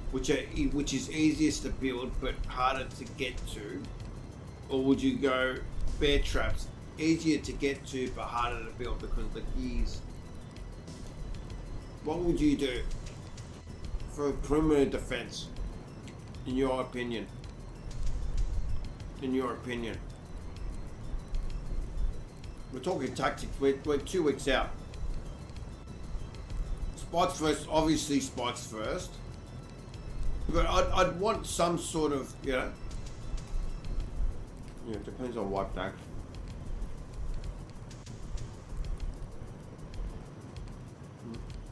which is easiest to build but harder to get to? Or would you go bear traps, easier to get to but harder to build because of the gears? What would you do? for perimeter defense, in your opinion? In your opinion. We're talking tactics. We're 2 weeks out. Spikes first, obviously spikes first. But I'd want some sort of, you know. Yeah, it depends on White Bat.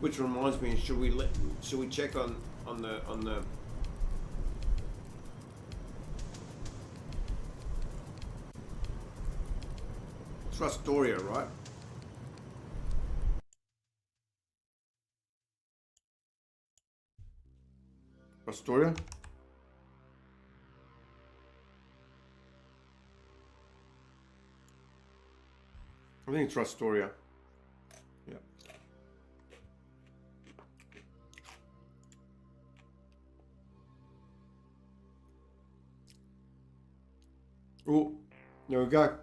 Which reminds me, should we check on the Trustoria, right? Trustoria? I think it's Trustoria. Yeah. Oh, there we go.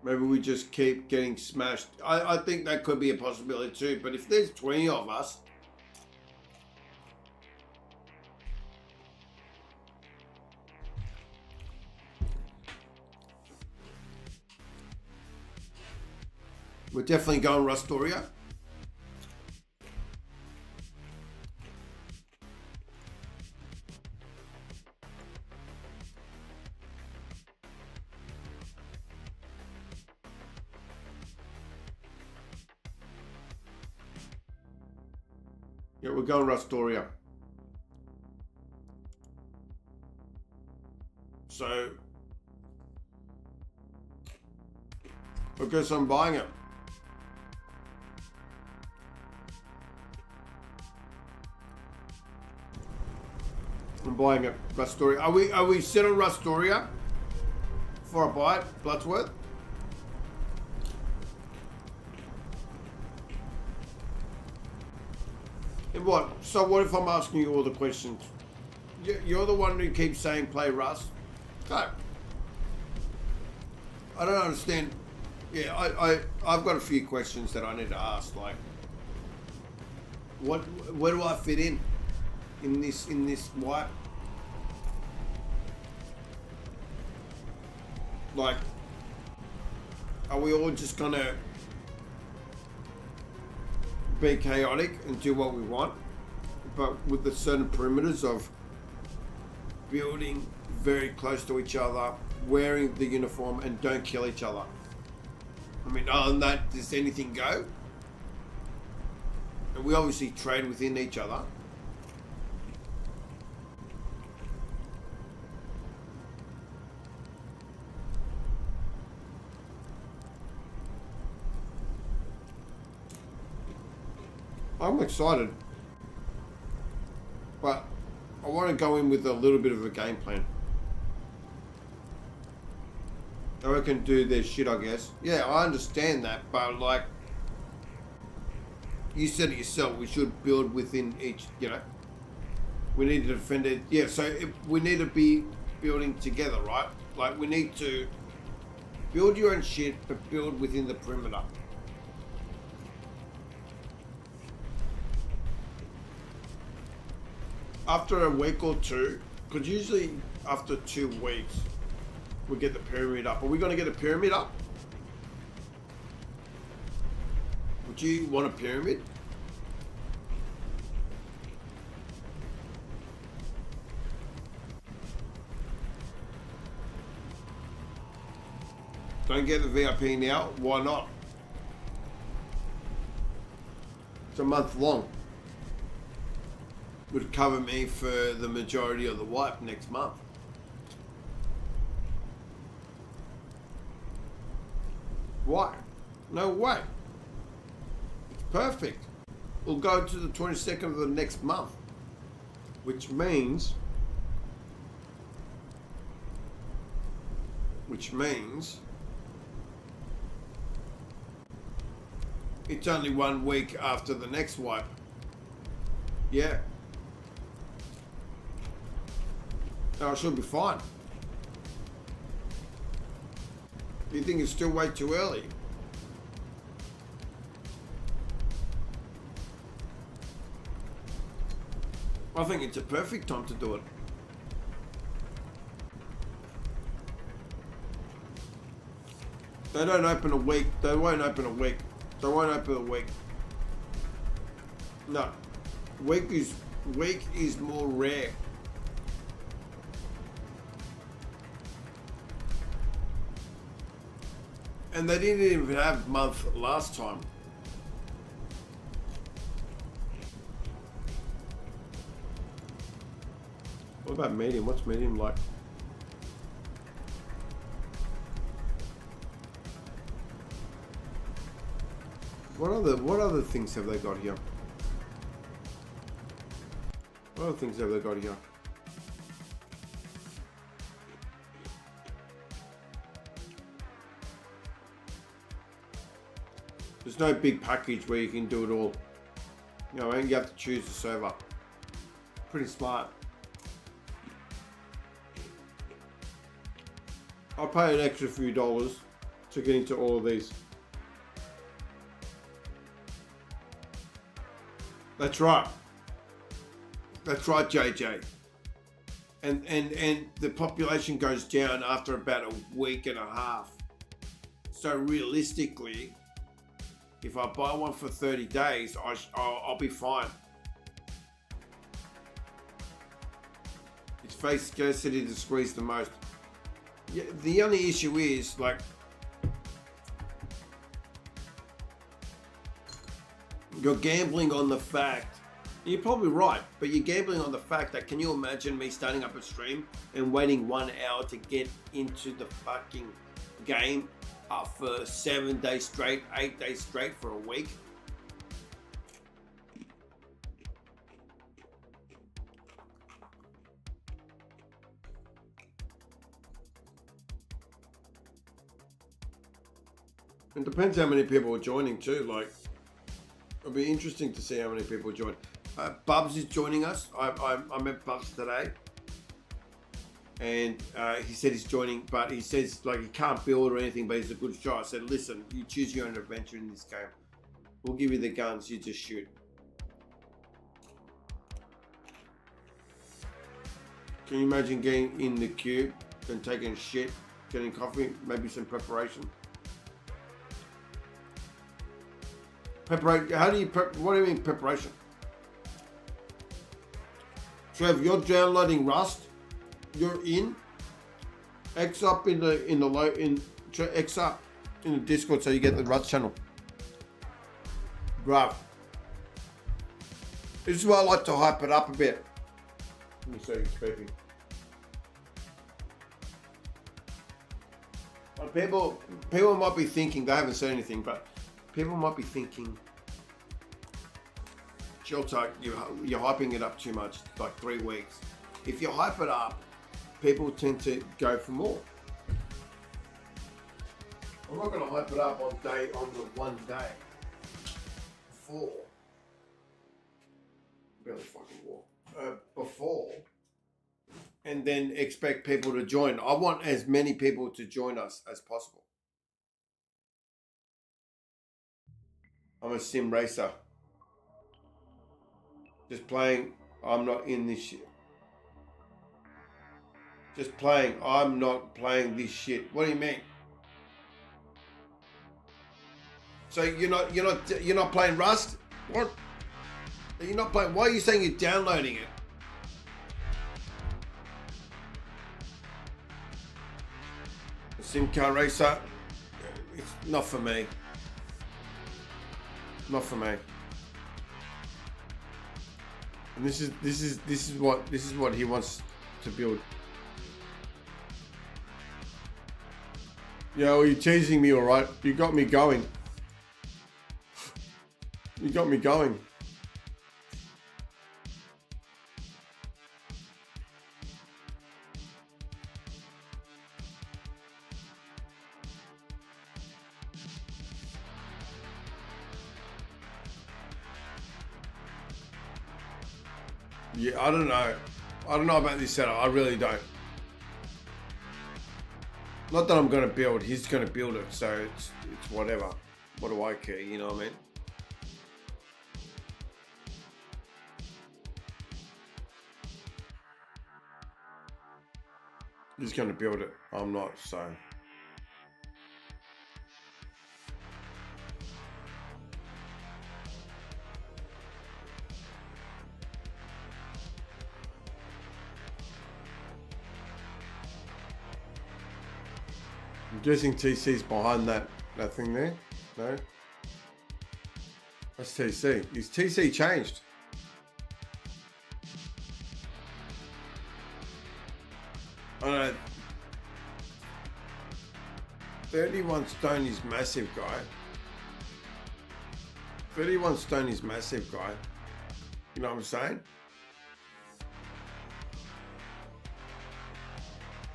Maybe we just keep getting smashed. I think that could be a possibility too. But if there's 20 of us, we're definitely going Rustoria. Yeah, we're going Rustoria. So, I guess I'm buying it. I'm buying it. Rustoria. Are we set on Rustoria for a buy it, Bloodsworth? What? So what if I'm asking you all the questions? You're the one who keeps saying play Rust. No. I don't understand. Yeah, I've got a few questions that I need to ask. Like, where do I fit in this wipe? Like, are we all just gonna be chaotic and do what we want, but with the certain perimeters of building very close to each other, wearing the uniform, and don't kill each other? I mean, other than that, does anything go? And we obviously trade within each other. I'm excited, but I want to go in with a little bit of a game plan. I can do their shit, I guess. Yeah, I understand that, but like, you said it yourself, we should build within each, you know. We need to defend it. Yeah, so we need to be building together, right? Like, we need to build your own shit, but build within the perimeter. After a week or two, because usually after 2 weeks, we get the pyramid up. Are we going to get a pyramid up? Would you want a pyramid? Don't get the VIP now. Why not? It's a month long. Would cover me for the majority of the wipe next month. Why? No way. It's perfect. We'll go to the 22nd of the next month, which means it's only 1 week after the next wipe. Yeah. No, I should be fine. Do you think it's still way too early? I think it's a perfect time to do it. They don't open a week. They won't open a week. They won't open a week. No. Week is more rare. And they didn't even have month last time. What about medium? What's medium like? What other things have they got here? What other things have they got here? There's no big package where you can do it all. You know, you have to choose the server. Pretty smart. I'll pay an extra few dollars to get into all of these. That's right. That's right, JJ. And the population goes down after about a week and a half. So realistically, if I buy one for 30 days, I'll be fine. It's face scarcity to squeeze the most. Yeah, the only issue is, like, you're gambling on the fact, you're probably right, but you're gambling on the fact that, can you imagine me starting up a stream and waiting 1 hour to get into the fucking game for 7 days straight, 8 days straight for a week? It depends how many people are joining too. Like, it'll be interesting to see how many people join. Bubs is joining us. I met Bubs today, and he said he's joining, but he says, like, he can't build or anything, but he's a good shot. I said, listen, you choose your own adventure in this game. We'll give you the guns, you just shoot. Can you imagine getting in the cube and taking shit, getting coffee, maybe some preparation? How do you prep? What do you mean preparation? So if you're downloading Rust, you're in. X up in the X up in the Discord so you get the Rust channel. Bruv. This is why I like to hype it up a bit. Let me see you speaking. Well, people might be thinking, they haven't said anything, but people might be thinking, Shelter, you're hyping it up too much, like 3 weeks. If you hype it up, people tend to go for more. I'm not going to hype it up on the 1 day before. Barely fucking walk. Before. And then expect people to join. I want as many people to join us as possible. I'm a sim racer. Just playing, I'm not in this shit. Just playing, I'm not playing this shit. What do you mean? So you're not playing Rust? What? You're not playing, why are you saying you're downloading it? A sim car racer, it's not for me. Not for me. And this is what he wants to build. Yeah, well, you're teasing me, all right? You got me going. You got me going. Yeah, I don't know. I don't know about this setup. I really don't. Not that I'm going to build. He's going to build it, so it's whatever. What do I care? You know what I mean? He's going to build it. I'm not, so. I'm guessing TC's behind that thing there. No? That's TC. Is TC changed? I don't know. 31 stone is massive, guy. 31 stone is massive, guy. You know what I'm saying?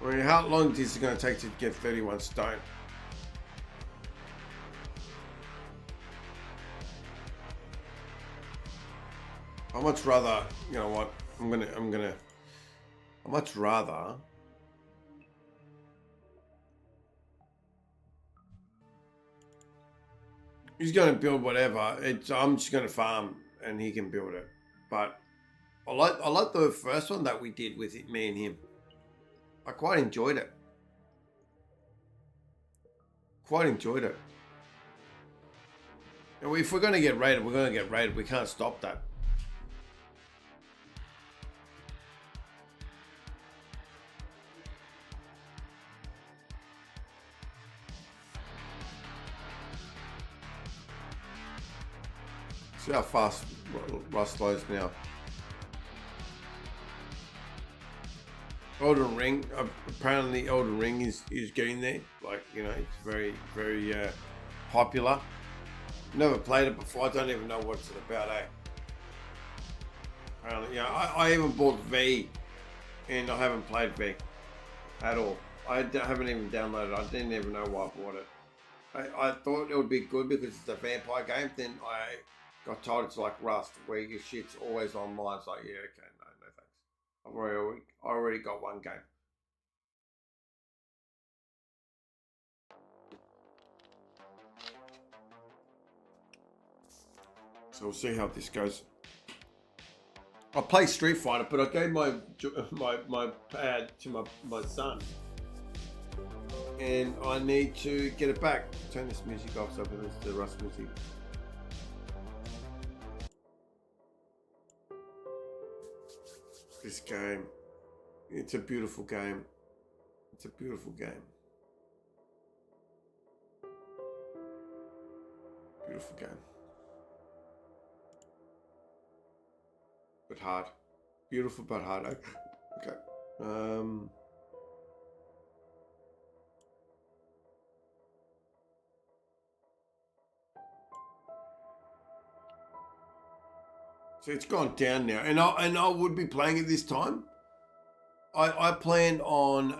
I mean, how long is it going to take to get 31 stone? I'd much rather, you know what? I'd much rather he's going to build whatever. I'm just going to farm and he can build it. But I like the first one that we did with it, me and him. I quite enjoyed it. And if we're going to get raided, we're going to get raided. We can't stop that. See how fast Rust slows now. Elden Ring, apparently Elden Ring is getting there. Like, you know, it's very, very popular. Never played it before. I don't even know what it's about, eh? Apparently, yeah, I even bought V and I haven't played V at all. I haven't even downloaded it. I didn't even know why I bought it. I thought it would be good because it's a vampire game. Then I got told it's like Rust, where your shit's always online. It's like, yeah, okay, no thanks. I already got one game. So we'll see how this goes. I play Street Fighter, but I gave my pad to my son, and I need to get it back. Turn this music off so I can listen to the Rust music. This game, it's a beautiful game. It's a beautiful game. Beautiful game. But hard. Beautiful but hard. Okay. So it's gone down now, and I would be playing it this time. I plan on,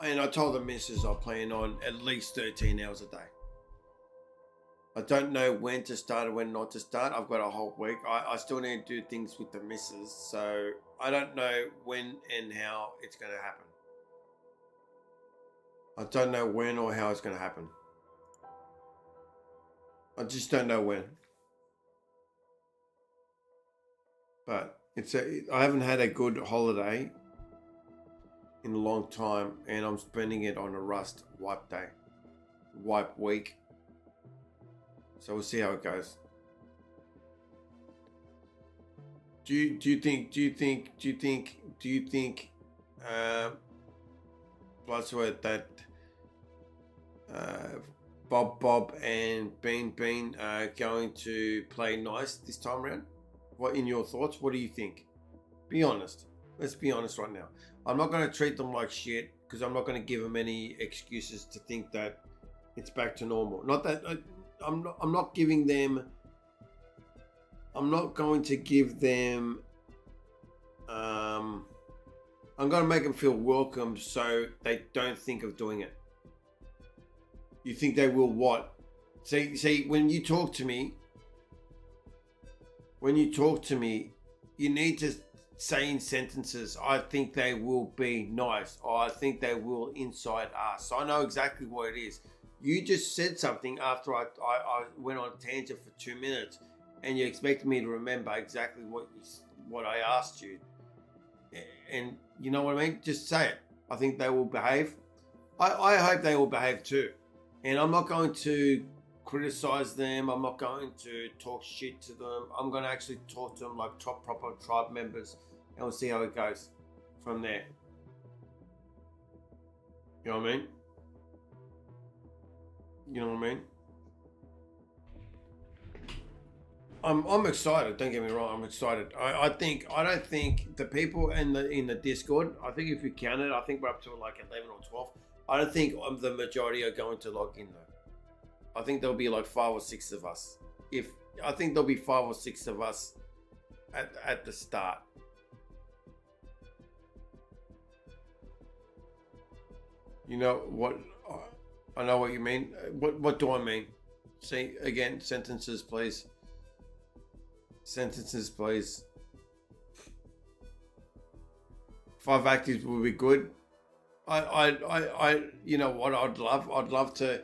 and I told the missus I plan on at least 13 hours a day. I don't know when to start and when not to start. I've got a whole week. I still need to do things with the missus, so I don't know when and how it's going to happen. I don't know when or how it's going to happen. I just don't know when. But I haven't had a good holiday in a long time, and I'm spending it on a Rust wipe day, wipe week. So we'll see how it goes. Do you think Bloodsport that Bob and Bean are going to play nice this time around? What in your thoughts? What do you think? Be honest. Let's be honest right now. I'm not going to treat them like shit because I'm not going to give them any excuses to think that it's back to normal. Not that I'm not giving them. I'm not going to give them. I'm going to make them feel welcome so they don't think of doing it. You think they will what? See, when you talk to me, you need to say in sentences, I think they will be nice, or I think they will inside us. So I know exactly what it is. You just said something after I went on a tangent for 2 minutes, and you expect me to remember exactly what I asked you. And you know what I mean? Just say it. I think they will behave. I hope they will behave too. And I'm not going to criticize them. I'm not going to talk shit to them. I'm going to actually talk to them like proper tribe members, and we'll see how it goes from there. You know what I mean? You know what I mean? I'm excited. Don't get me wrong. I'm excited. I don't think the people in the Discord. I think if you count it, I think we're up to like 11 or 12. I don't think the majority are going to log in though. I think there'll be like 5 or 6 of us. I think there'll be 5 or 6 of us at the start. You know what? I know what you mean. What do I mean? Say again. Sentences, please. Sentences, please. 5 actives would be good. You know what? I'd love to.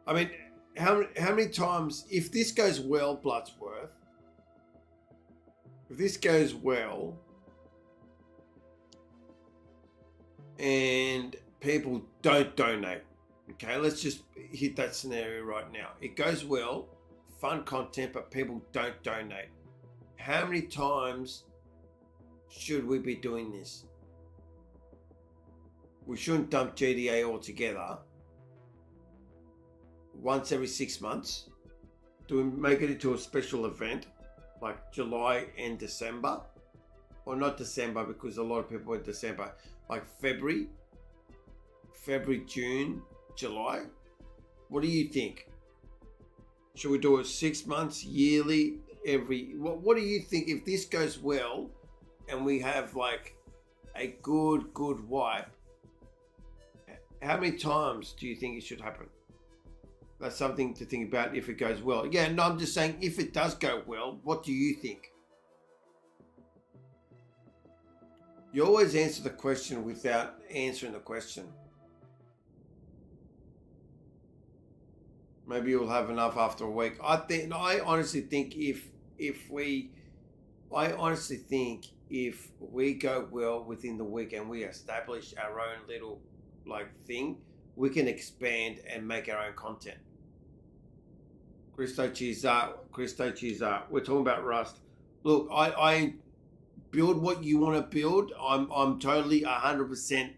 I mean, how many times? If this goes well, Bloodsworth. If this goes well, and people don't donate, okay, let's just hit that scenario right now. It goes well, fun content, but people don't donate. How many times should we be doing this? We shouldn't dump GDA altogether. Once every 6 months. Do we make it into a special event like July and December? Or not December, because a lot of people in December. Like February, June, July. What do you think? Should we do it 6 months, yearly, what do you think if this goes well and we have like a good wipe? How many times do you think it should happen? That's something to think about if it goes well. Yeah, no, I'm just saying if it does go well, what do you think? You always answer the question without answering the question. Maybe you'll have enough after a week. I honestly think if we go well within the week and we establish our own little thing, we can expand and make our own content. Christo, cheers up. We're talking about Rust. Look, I build what you want to build. I'm totally 100%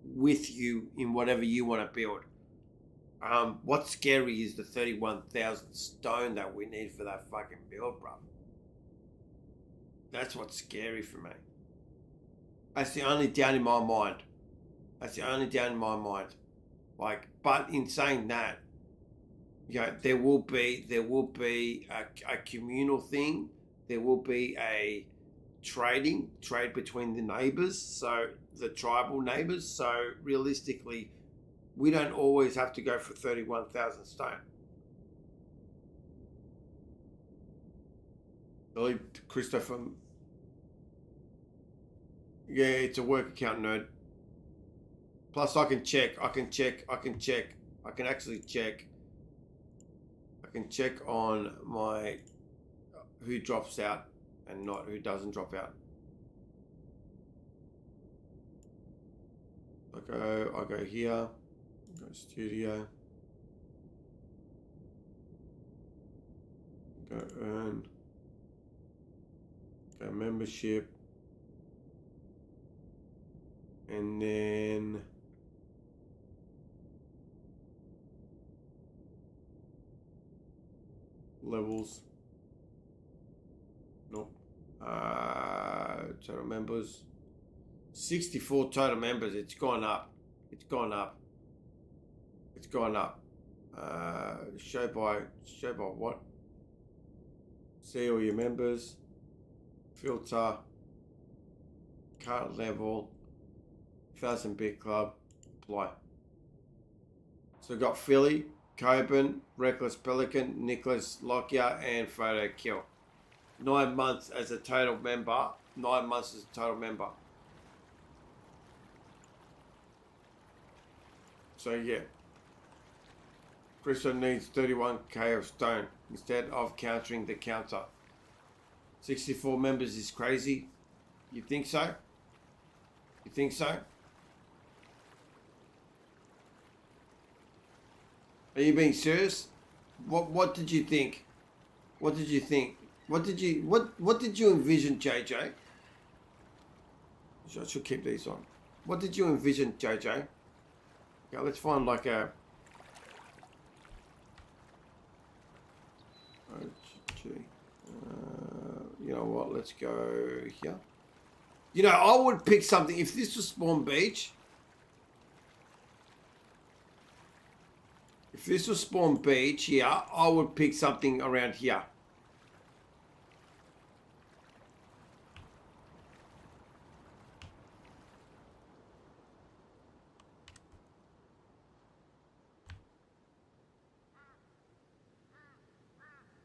with you in whatever you want to build. What's scary is the 31,000 stone that we need for that fucking build, bro. That's what's scary for me. That's the only doubt in my mind. But in saying that, there will be a communal thing. There will be a trade between the neighbors, so the tribal neighbors. So realistically, we don't always have to go for 31,000 stone. Really, Christopher? Yeah, it's a work account, nerd. Plus, I can actually check. I can check on my who drops out and not who doesn't drop out. I go here. Go studio. Go earn. Go membership. And then levels. Nope. Total members. 64 total members. It's gone up. Show by what? See all your members. Filter. Current level. 1000 bit club. Apply. So we've got Philly, Coburn, Reckless Pelican, Nicholas Lockyer, and Photo Kill. 9 months as a total member. So yeah. Christo needs 31k of stone instead of countering the counter. 64 members is crazy. You think so? Are you being serious? What did you think? What did you think? What did you envision, JJ? I should keep these on. What did you envision, JJ? Okay, let's find like a... you know what, let's go here. You know, I would pick something, if this was Spawn Beach, here, I would pick something around here.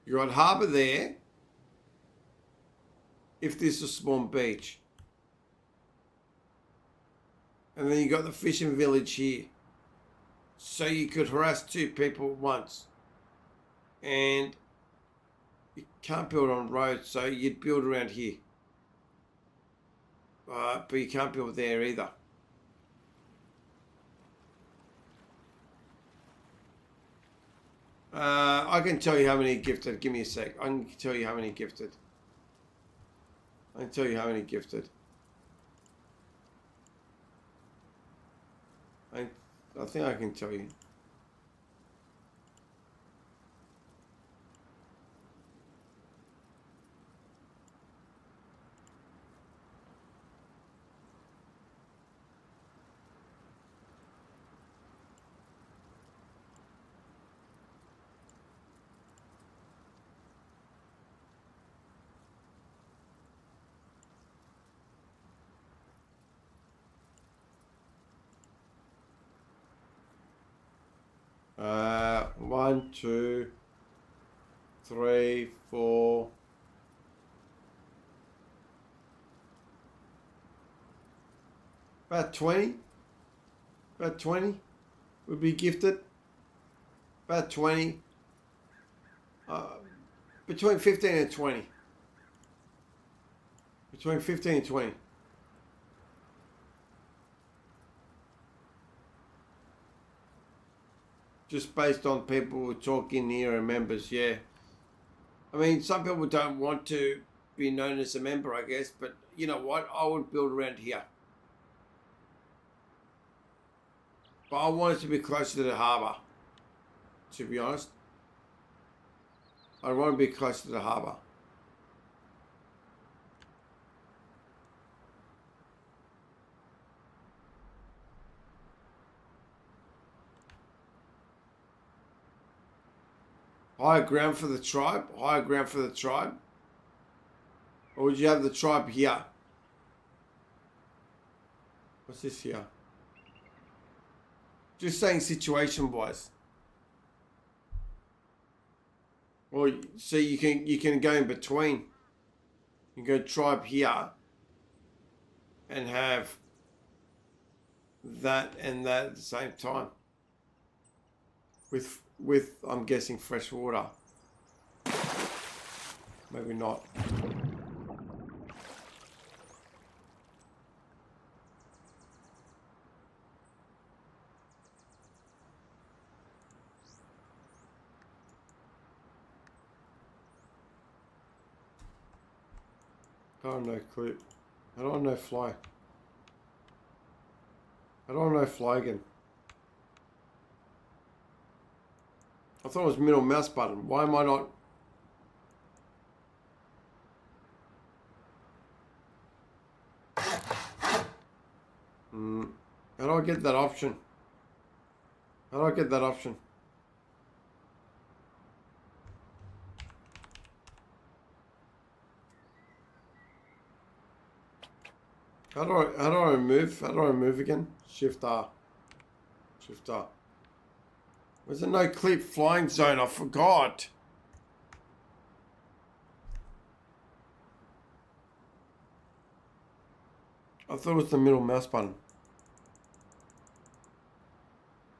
You got harbour there. If this was Spawn Beach. And then you got the fishing village here. So you could harass two people at once. And you can't build on roads, so you'd build around here. But you can't build there either. I can tell you how many gifted. Give me a sec. I can tell you how many gifted. I think I can tell you. One, 2, 3, 4. About 20. About 20 would be gifted. About 20. Between 15 and 20. Between 15 and 20. Just based on people who talk in here and members, yeah. I mean, some people don't want to be known as a member, I guess, but you know what? I would build around here. But I want it to be closer to the harbour, to be honest. I want to be closer to the harbour. Higher ground for the tribe? Higher ground for the tribe? Or would you have the tribe here? What's this here? Just saying situation-wise. Or so you can go in between. You can go tribe here and have that and that at the same time. With I'm guessing fresh water. Maybe not. Oh, no clue. I don't know fly. I don't know fly again. I thought it was middle mouse button. Why am I not? How do I get that option? How do I get that option? How do I remove? How do I remove again? Shift R. Shift R. Was there no clip flying zone? I forgot. I thought it was the middle mouse button.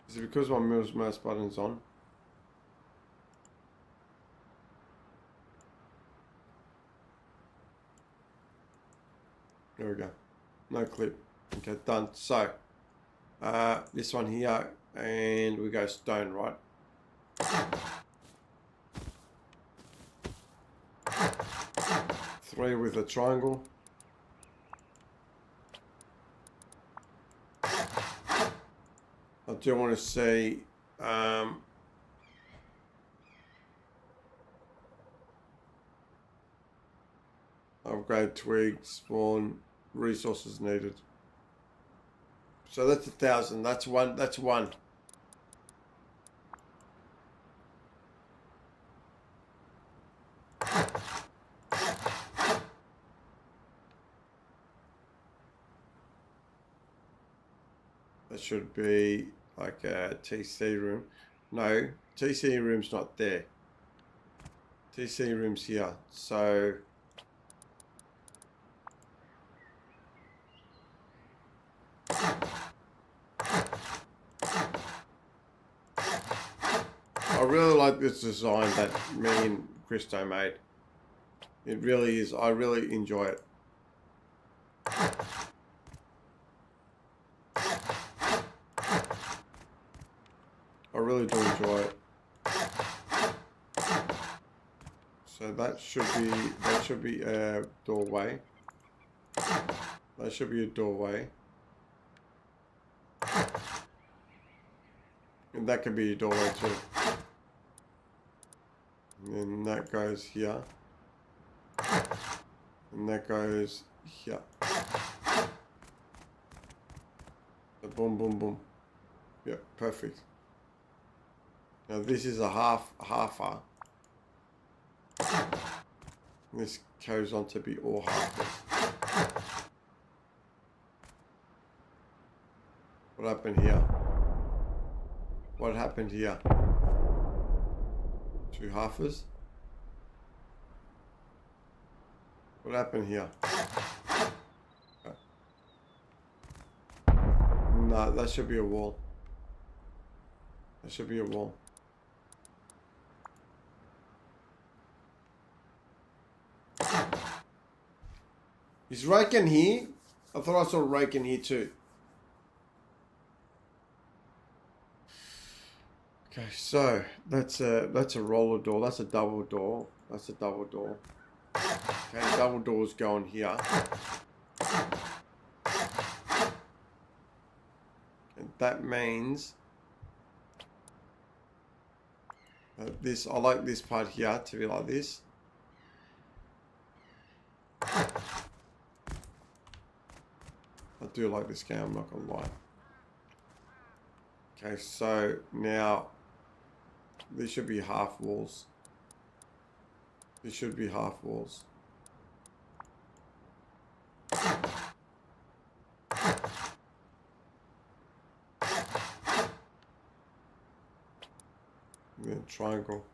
Is it because my middle mouse button's on? There we go. No clip. Okay, done. So, this one here, and we go stone, right? Three with a triangle. I do want to see upgrade twigs, spawn, resources needed. So that's 1,000. That's one. That's one. That should be like a TC room. No, TC room's not there. TC room's here. So I really like this design that me and Christo made. It really is. I really enjoy it. I really do enjoy it. So that should be a doorway. That should be a doorway. And that could be a doorway too. And then that goes here. And that goes here. So boom, boom, boom. Yeah, perfect. Now this is a halfer. This goes on to be all halfers. What happened here? What happened here? Two halfers? What happened here? Okay. No, that should be a wall. That should be a wall. Is rake in here? I thought I saw rake in here too. Okay, so that's a roller door. That's a double door. That's a double door. Okay, double doors going here. And that means that this, I like this part here to be like this. I do like this game, I'm not gonna lie. Okay, so now these should be half walls. These should be half walls. And then triangle.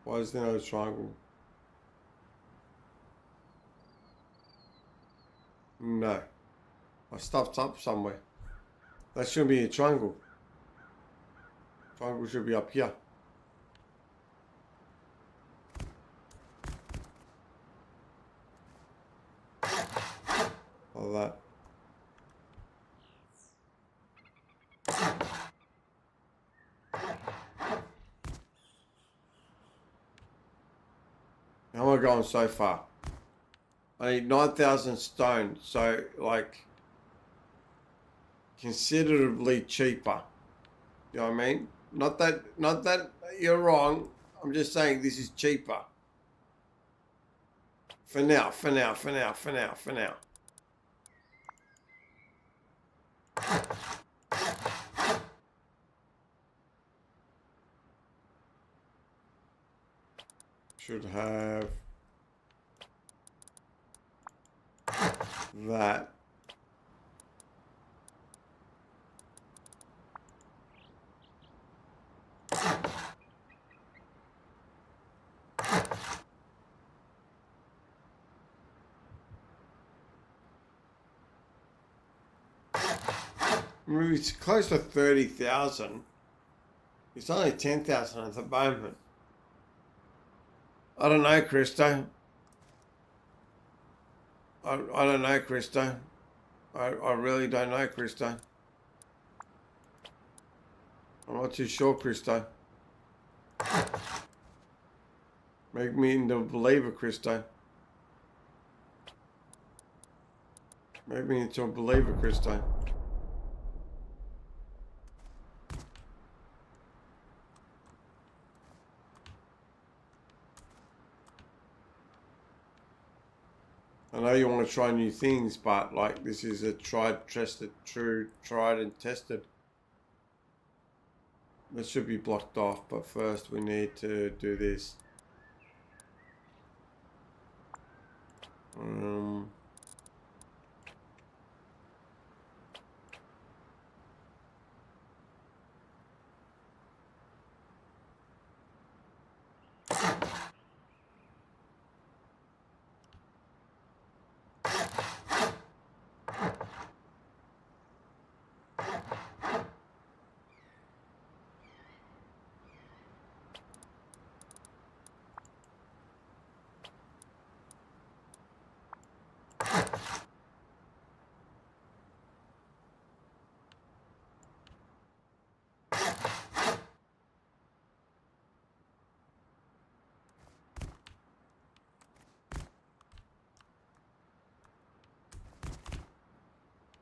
Why is there no triangle? No. I stuffed up somewhere. That shouldn't be a triangle. Triangle should be up here. Like that. How am I going so far? I need 9,000 stone, so like considerably cheaper. You know what I mean? Not that you're wrong. I'm just saying this is cheaper. For now. Should have that. It's close to 30,000. It's only 10,000 at the moment. I don't know, Christo. I don't know, Christo. I really don't know, Christo. I'm not too sure, Christo. Make me into a believer, Christo. Make me into a believer, Christo. I know you want to try new things, but like this is a tried and tested. This should be blocked off, but first we need to do this.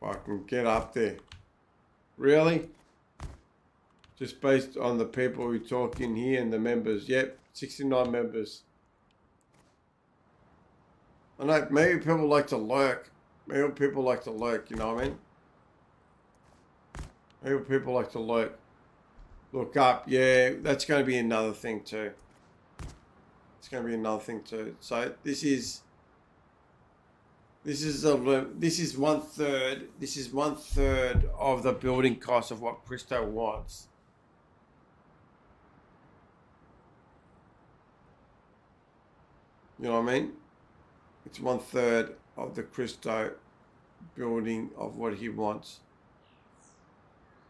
I can get up there. Really? Just based on the people who talk in here and the members. Yep, 69 members. I know maybe people like to lurk. Maybe people like to lurk, you know what I mean? Maybe people like to lurk. Look up. Yeah, that's going to be another thing too. It's going to be another thing too. So this is 1/3. This is 1/3 of the building cost of what Christo wants. You know what I mean? It's 1/3 of the Christo building of what he wants.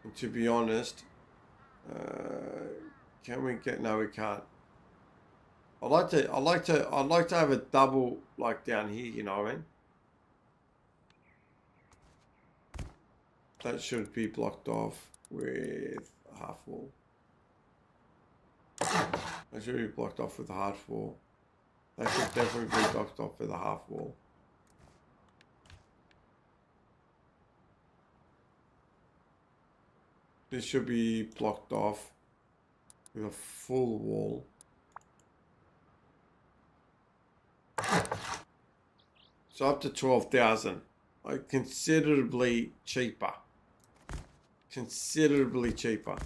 And to be honest, can we get? No, we can't. I'd like to have a double like down here. You know what I mean? That should be blocked off with a half wall. That should be blocked off with a half wall. That should definitely be blocked off with a half wall. This should be blocked off with a full wall. So up to 12,000. Like considerably cheaper. Considerably cheaper.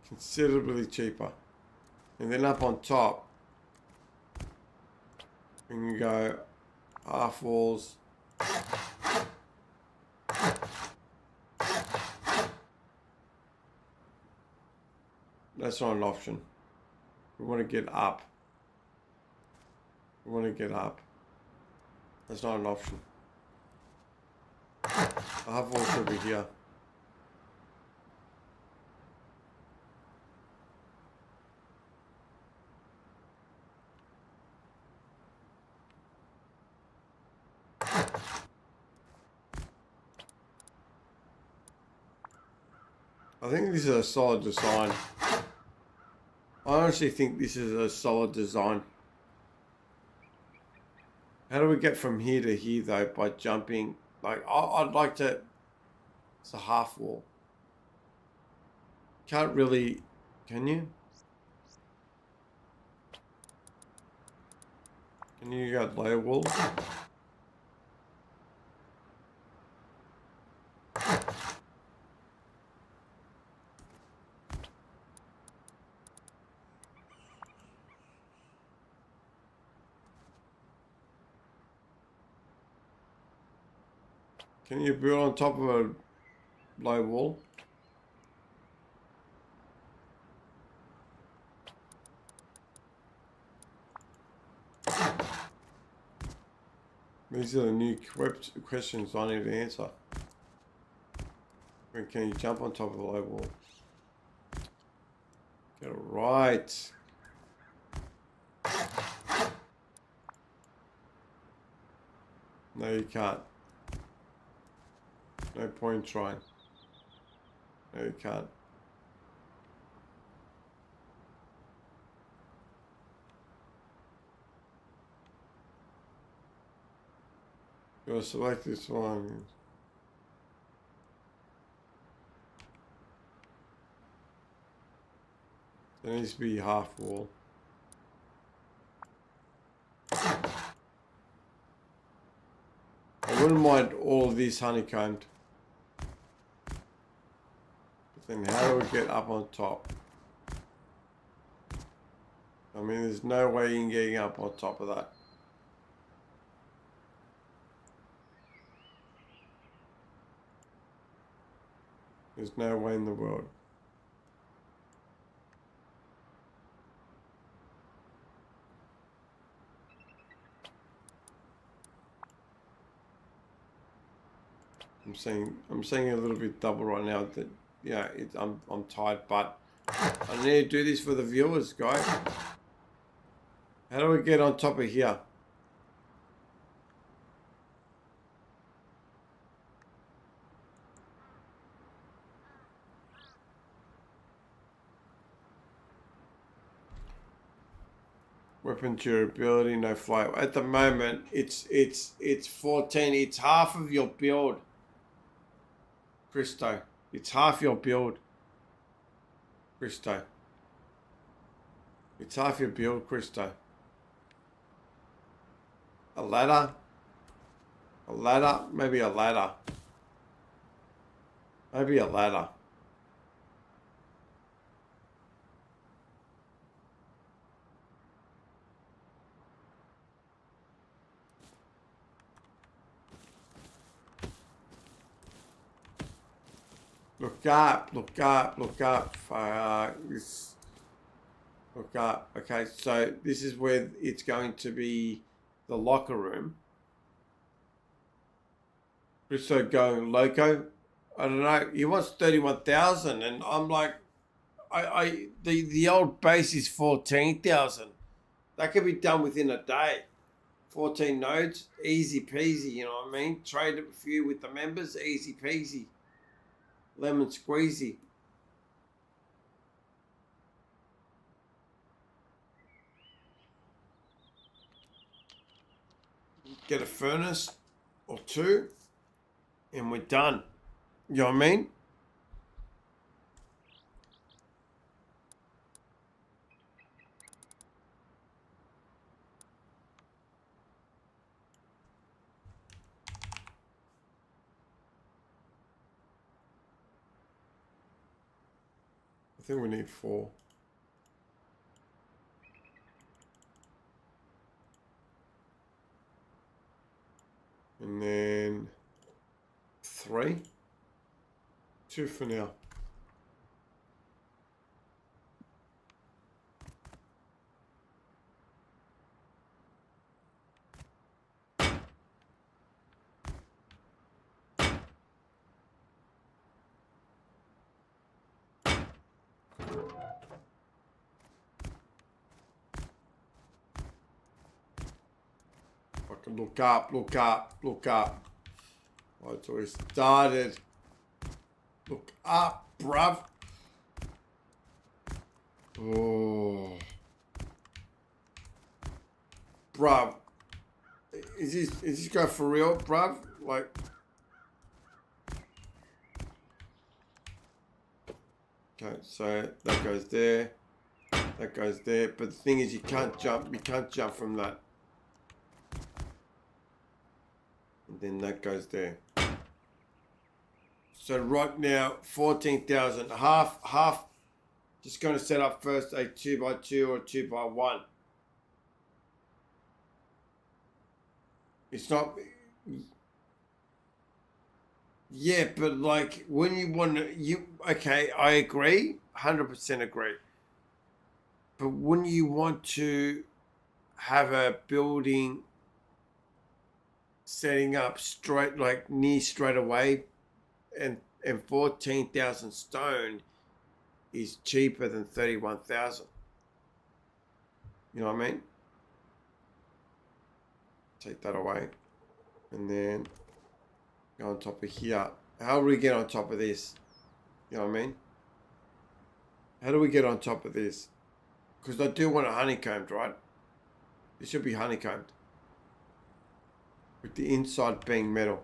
Considerably cheaper. And then up on top, we can go half walls. That's not an option. We want to get up. We want to get up. That's not an option. The half wall should be here. I think this is a solid design. I honestly think this is a solid design. How do we get from here to here though by jumping? Like I'd like to. It's a half wall. Can't really. Can you? Can you go low wall? Can you build on top of a low wall? These are the new questions I need to answer. Can you jump on top of a low wall? Get it right. No, you can't. No point trying. No, you can't. Gotta select this one. There needs to be half wall. I wouldn't mind all of these honeycombed. But then how do we get up on top? I mean, there's no way in getting up on top of that. There's no way in the world. I'm saying a little bit double right now that yeah, I'm tired, but I need to do this for the viewers, guys. How do we get on top of here? Weapon durability, no fly. At the moment, it's 14. It's half of your build, Christo. It's half your build, Christo. It's half your build, Christo. A ladder? A ladder? Maybe a ladder. Maybe a ladder. Look up, look up, look up. Look up. Okay, so this is where it's going to be the locker room. Christo going loco. I don't know. He wants 31,000, and I'm like, the old base is 14,000. That could be done within a day. 14 nodes, easy peasy. You know what I mean? Trade a few with the members, easy peasy. Lemon squeezy. Get a furnace or two, and we're done. You know what I mean? I think we need 4. And then 3. 2 for now. Fucking look up, look up, look up. Oh, it's already started. Look up, bruv. Oh. Bruv. Is this guy for real, bruv? Like. Okay, so that goes there. That goes there. But the thing is, you can't jump. You can't jump from that. And then that goes there. So right now, 14,000. Half. Just going to set up first a 2x2 or 2x1. It's not. Yeah, but like when you want to, okay, I agree, 100% agree. But when you want to have a building setting up straight, like near straight away, and 14,000 stone is cheaper than 31,000. You know what I mean? Take that away. And then go on top of here. How do we get on top of this? You know what I mean? How do we get on top of this? Because I do want it honeycombed, right? It should be honeycombed. With the inside being metal.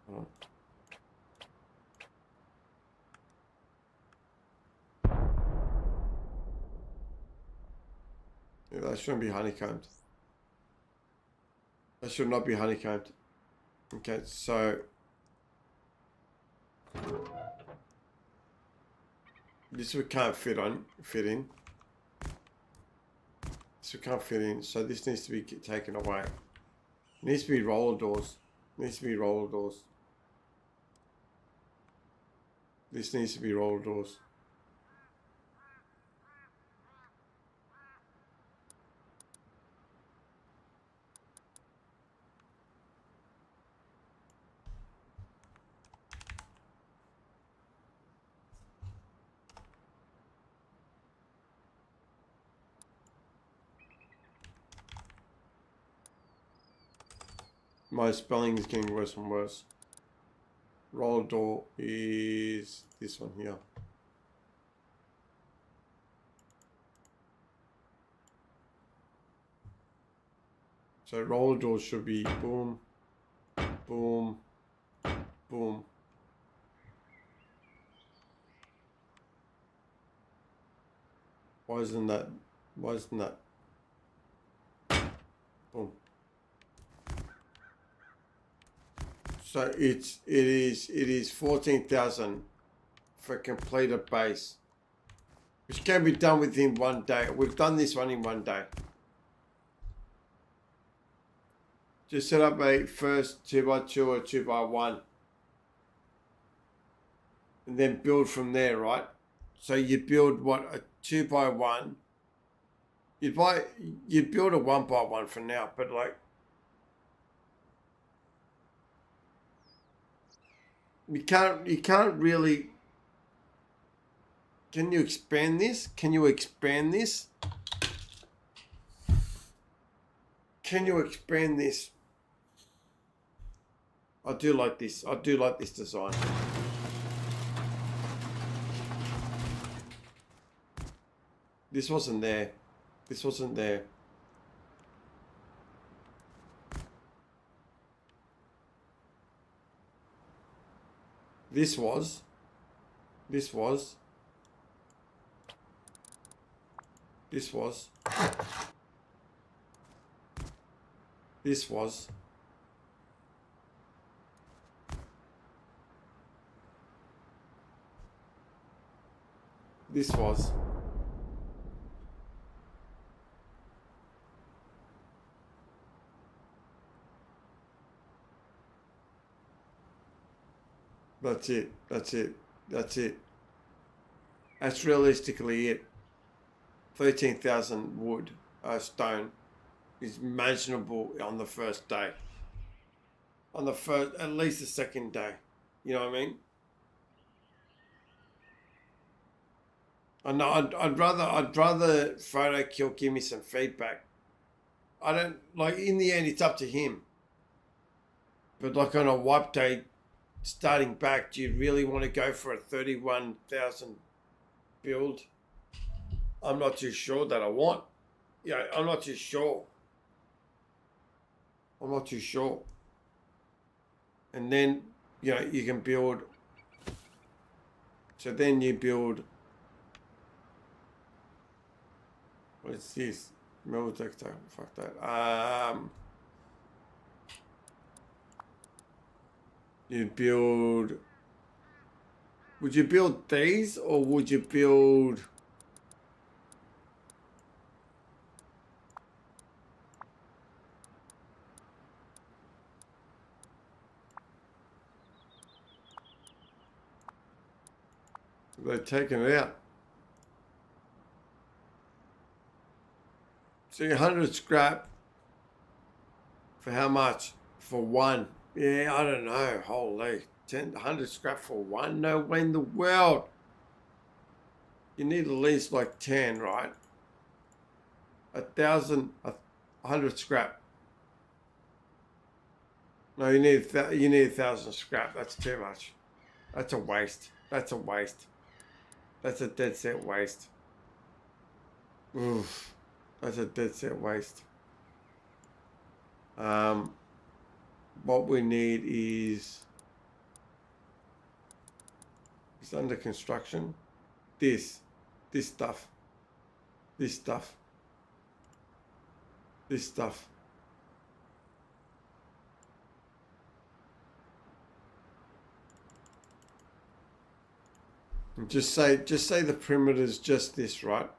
Hold on. Yeah, that shouldn't be honeycombed. That should not be honeycombed. Okay, so this we can't fit in. This we can't fit in, so this needs to be taken away. It needs to be roller doors. Needs to be roller doors. This needs to be roller doors. My spelling is getting worse and worse. Roller door is this one here. So roller doors should be boom, boom, boom. Why isn't that? Boom. So it is 14,000 for completed base, which can be done within 1 day. We've done this one in 1 day. Just set up a first 2x2 or 2x1, and then build from there, right? So you build what, a 2x1. You'd build a 1x1 for now, but like. You can't really. Can you expand this? Can you expand this? Can you expand this? I do like this. I do like this design. This wasn't there. This wasn't there. This was. This was. This was. This was. This was. That's it. That's it. That's it. That's realistically it. 13,000 wood, stone is imaginable on the first day. On the first, at least the second day. You know what I mean? I know. I'd rather Photo Kill give me some feedback. I don't like. In the end, it's up to him. But like on a wipe day, starting back, do you really want to go for a 31,000 build? I'm not too sure that I want. Yeah, I'm not too sure. I'm not too sure. And then, you know, you can build. So then you build. What is this? Metal textile. Fuck that. You build. Would you build these or would you build? They've taken it out. So 100 scrap for how much? For one. Yeah, I don't know. Holy, 100 scrap for one? No way in the world. You need at least like 10, right? 1,000. 100 scrap. No, you need 1,000 scrap. That's too much. That's a waste. That's a waste. That's a dead set waste. Oof. That's a dead set waste. What we need is it's under construction. This stuff. This stuff. This stuff. And just say the perimeter's just this, right?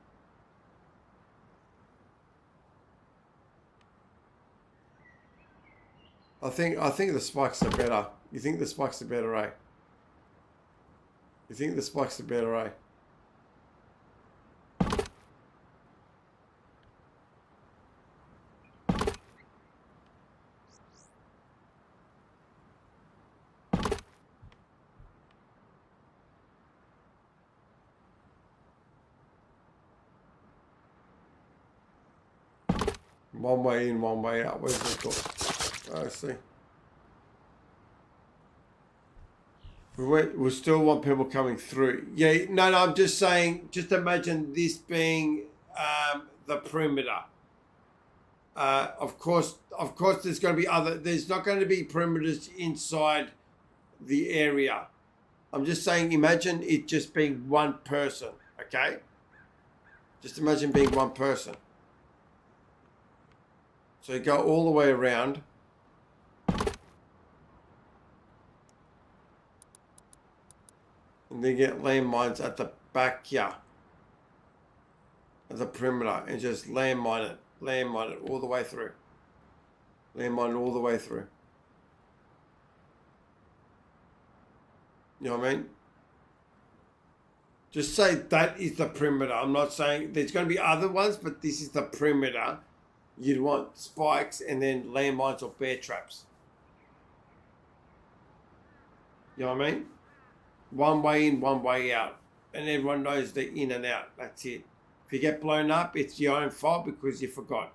I think the spikes are better. You think the spikes are better, eh? You think the spikes are better, eh? One way in, one way out. Where's the door? Oh, I see. We still want people coming through. Yeah, no, I'm just saying, just imagine this being the perimeter. Of course, there's going to be there's not going to be perimeters inside the area. I'm just saying, imagine it just being one person, okay? Just imagine being one person. So you go all the way around. And then get landmines at the back here. At the perimeter. And just landmine it. Landmine it all the way through. Landmine it all the way through. You know what I mean? Just say that is the perimeter. I'm not saying there's going to be other ones, but this is the perimeter. You'd want spikes and then landmines or bear traps. You know what I mean? One way in, one way out. And everyone knows the in and out. That's it. If you get blown up, it's your own fault because you forgot.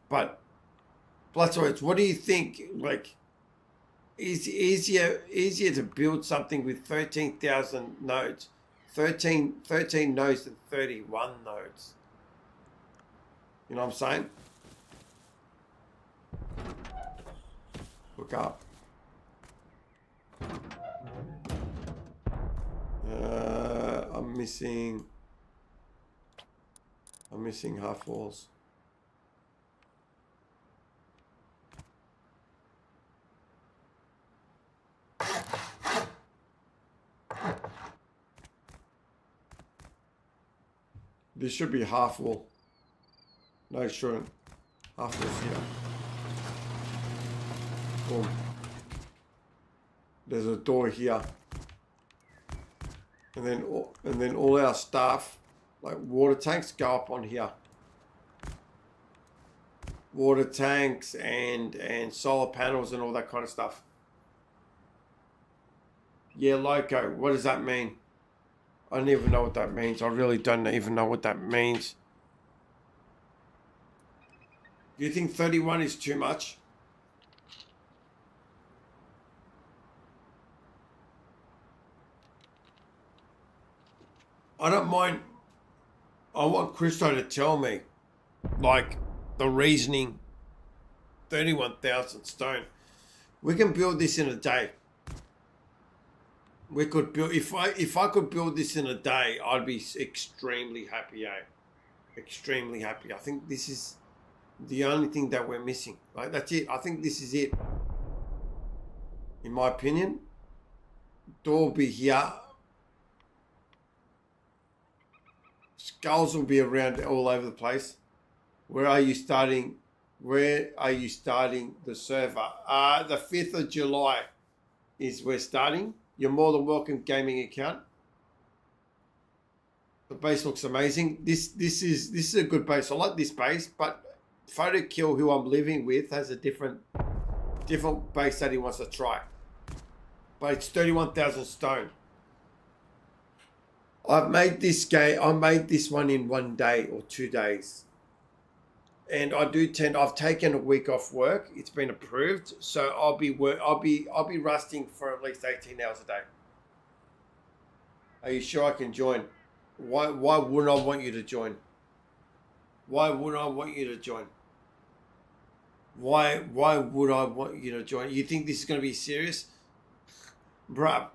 But, Bloodwords, what do you think? Like, is easier to build something with 13,000 nodes? 13 nodes than 31 nodes. You know what I'm saying? Look up. I'm missing half walls. This should be half wall. No, it shouldn't. Half wall's here. Boom. There's a door here. And then all our stuff, like water tanks, go up on here. Water tanks and solar panels and all that kind of stuff. Yeah, Loco, what does that mean? I don't even know what that means. I really don't even know what that means. Do you think 31 is too much? I don't mind. I want Christo to tell me, like, the reasoning. 31,000 stone. We can build this in a day. We could build. If I could build this in a day, I'd be extremely happy. Extremely happy. I think this is the only thing that we're missing. Like, that's it. I think this is it. In my opinion, door will be here. Skulls will be around all over the place. Where are you starting? Where are you starting the server? The 5th of July is we're starting. You're more than welcome, gaming account. The base looks amazing. This is a good base. I like this base, but Photo Kill, who I'm living with, has a different base that he wants to try. But it's 31,000 stone. I made this one in 1 day or 2 days. and I've taken a week off work. It's been approved, so I'll be rusting for at least 18 hours a day. Are you sure I can join? Why wouldn't I want you to join? Why would I want you to join? Why would I want you to join? You think this is going to be serious? Bruv.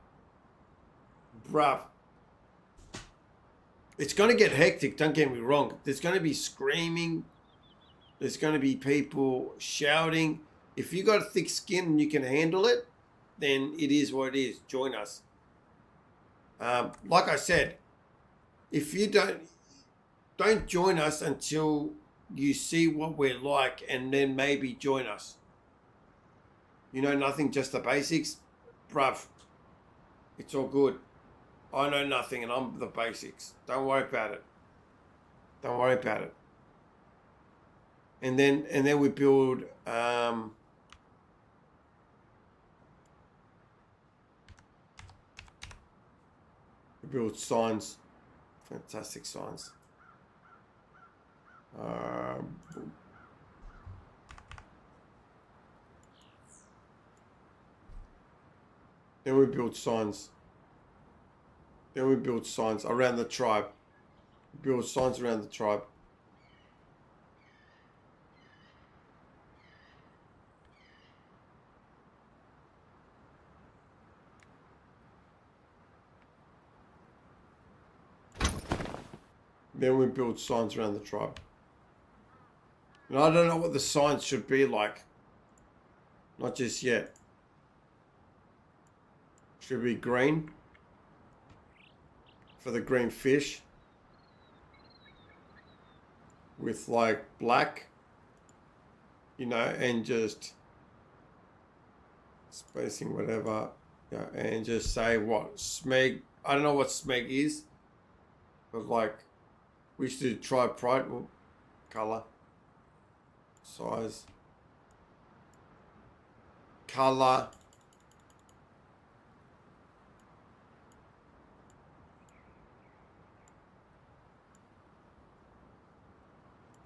It's going to get hectic, don't get me wrong. There's going to be screaming. There's going to be people shouting. If you got thick skin and you can handle it, then it is what it is. Join us. Like I said, if you don't join us until you see what we're like, and then maybe join us. You know nothing, just the basics? Bruv, it's all good. I know nothing and I'm the basics. Don't worry about it. Don't worry about it. And then we build signs. Fantastic signs. Then we build signs. Then we build signs around the tribe. Build signs around the tribe. Then we build signs around the tribe. And I don't know what the signs should be like. Not just yet. Should be green. For the green fish. With like black. You know, and just spacing whatever. Yeah, and just say what smeg. I don't know what smeg is. But like, we should try pride. Well, color. Size. Color.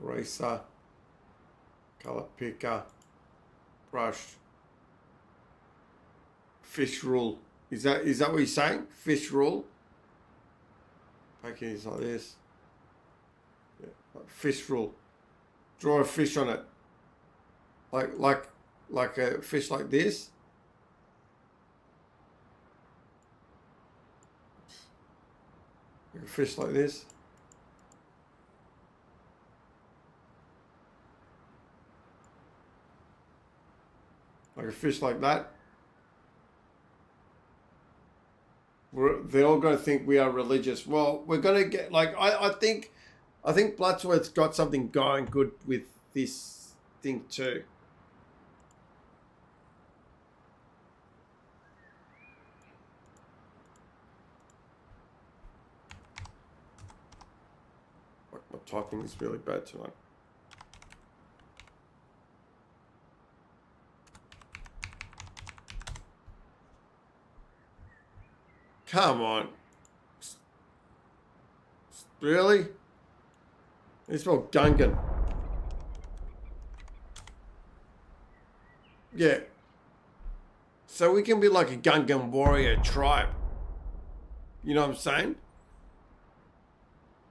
Eraser. Color picker. Brush. Fish rule. Is that what you're saying? Fish rule? Package like this. Yeah, like fish rule. Draw a fish on it. Like a fish like this. Like a fish like this. Like a fish like that. They're all going to think we are religious. Well, we're going to get, like, I think Bloodsworth's got something going good with this thing too. My typing is really bad tonight. Come on. Really? It's spelled Gungan. Yeah. So we can be like a Gungan warrior tribe. You know what I'm saying?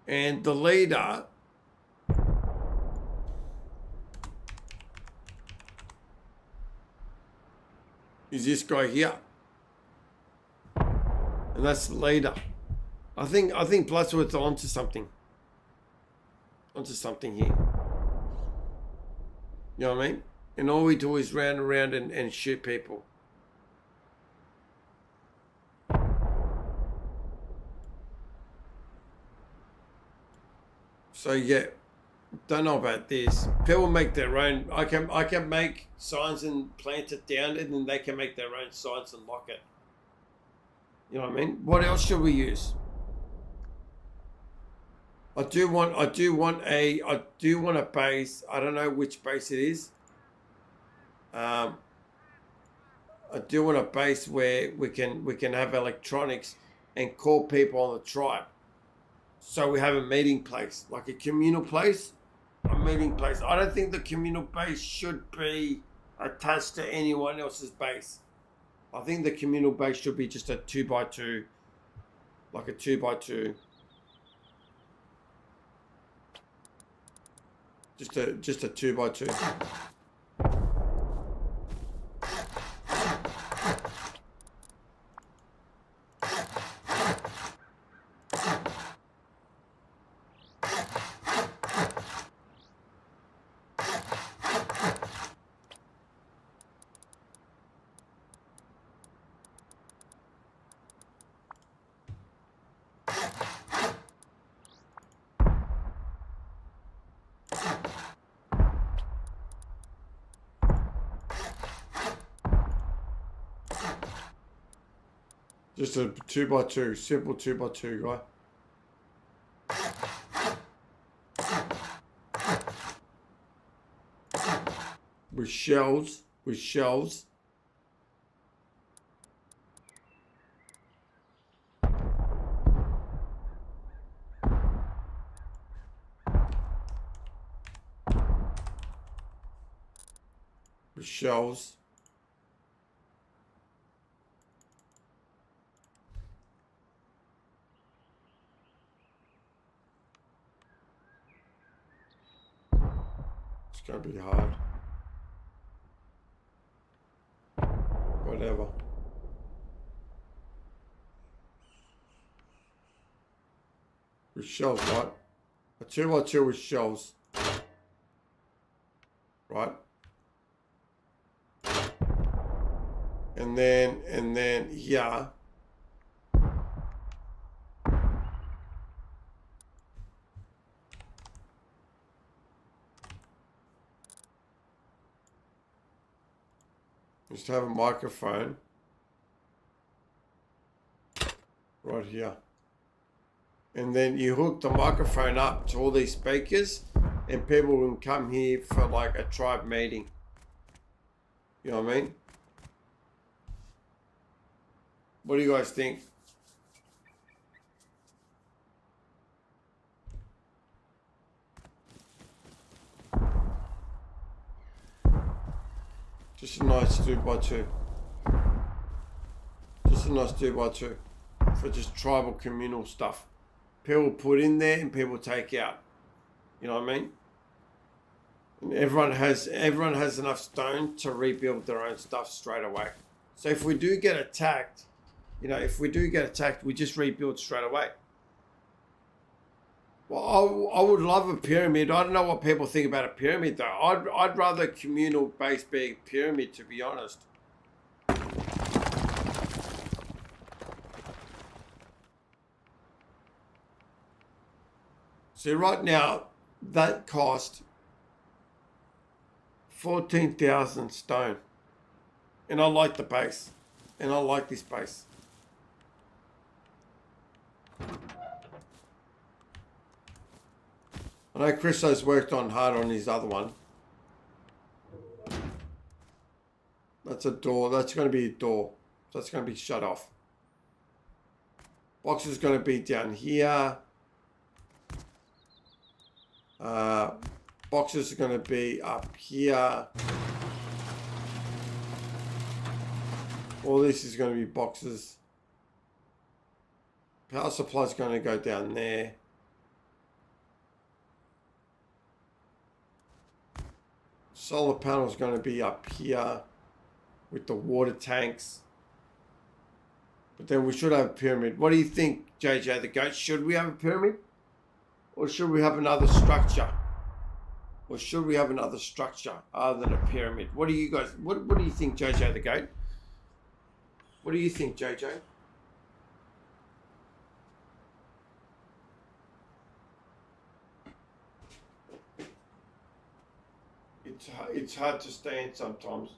And the leader is this guy here. And that's the leader. I think Bloodsworth's onto something. Onto something here. You know what I mean? And all we do is round around and shoot people. So yeah, don't know about this. People make their own. I can make signs and plant it down, and then they can make their own signs and lock it. You know what I mean? What else should we use? I do want a base. I don't know which base it is. I do want a base where we can have electronics and call people on the tribe. So we have a meeting place, like a communal place. a meeting place. I don't think the communal base should be attached to anyone else's base. I think the communal base should be just a 2x2, like a 2x2. Just a 2x2. Just a 2x2, simple 2x2 guy. With shells. With shells. It's gonna be hard. Whatever. With shells, right? A 2x2 with shells. Right? And then here. Just have a microphone right here. And then you hook the microphone up to all these speakers and people can come here for like a tribe meeting. You know what I mean? What do you guys think? Just a nice 2x2. Just a nice 2x2 for just tribal communal stuff. People put in there and people take out. You know what I mean? And everyone has enough stone to rebuild their own stuff straight away. So if we do get attacked, we just rebuild straight away. Well, I would love a pyramid. I don't know what people think about a pyramid though. I'd rather a communal base be a pyramid, to be honest. See, right now, that cost 14,000 stone. And I like the base. And I like this base. I know Christo's worked on hard on his other one. That's a door. That's going to be a door. So that's going to be shut off. Box is going to be down here. Boxes are going to be up here. All this is going to be boxes. Power supply is going to go down there. Solar panel is going to be up here with the water tanks. But then we should have a pyramid. What do you think, JJ the Goat? Should we have a pyramid? Or should we have another structure? Or should we have another structure other than a pyramid? What do you guys, what do you think, JJ the Goat? What do you think, JJ? It's hard to stand sometimes.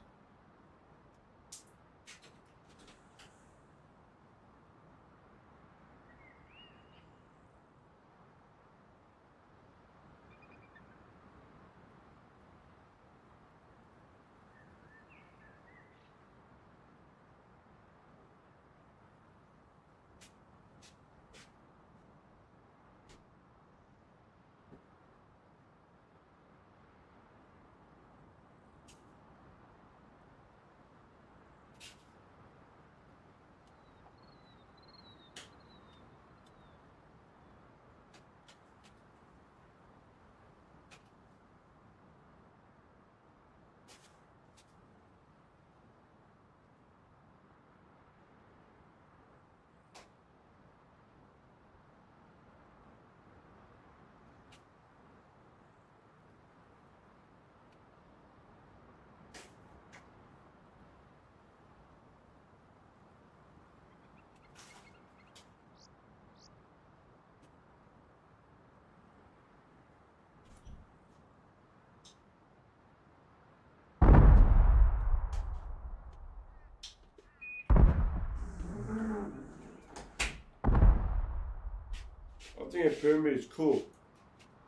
I think a pyramid is cool.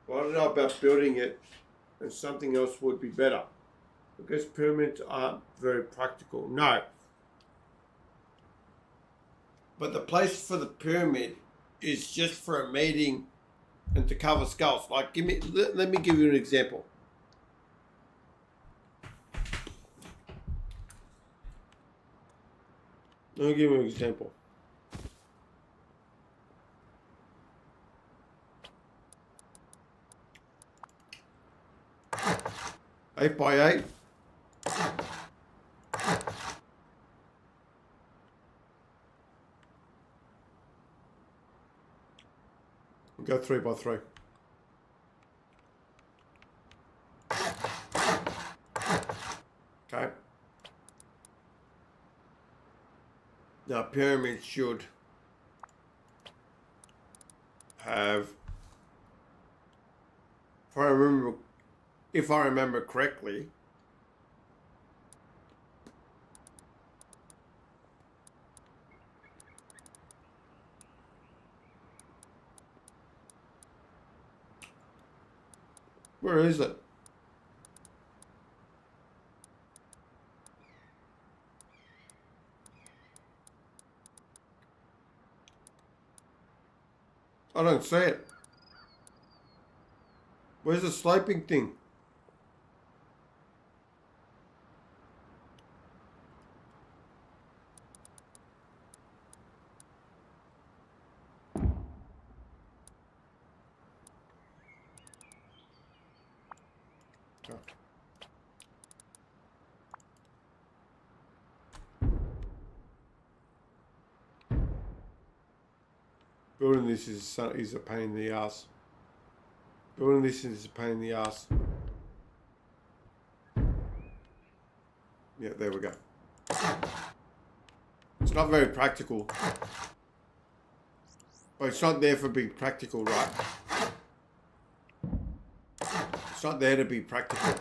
But I don't know about building it and something else would be better. I guess pyramids aren't very practical. No. But the place for the pyramid is just for a meeting and to cover skulls. Like, let me give you an example. Let me give you an example. 8x8. We'll go 3x3. Okay. Now pyramids should have, if I remember correctly, where is it? I don't see it. Where's the sloping thing? Oh. Building this is a pain in the ass. Building this is a pain in the ass. Yeah, there we go. It's not very practical. But it's not there for being practical, right? It's not there to be practical.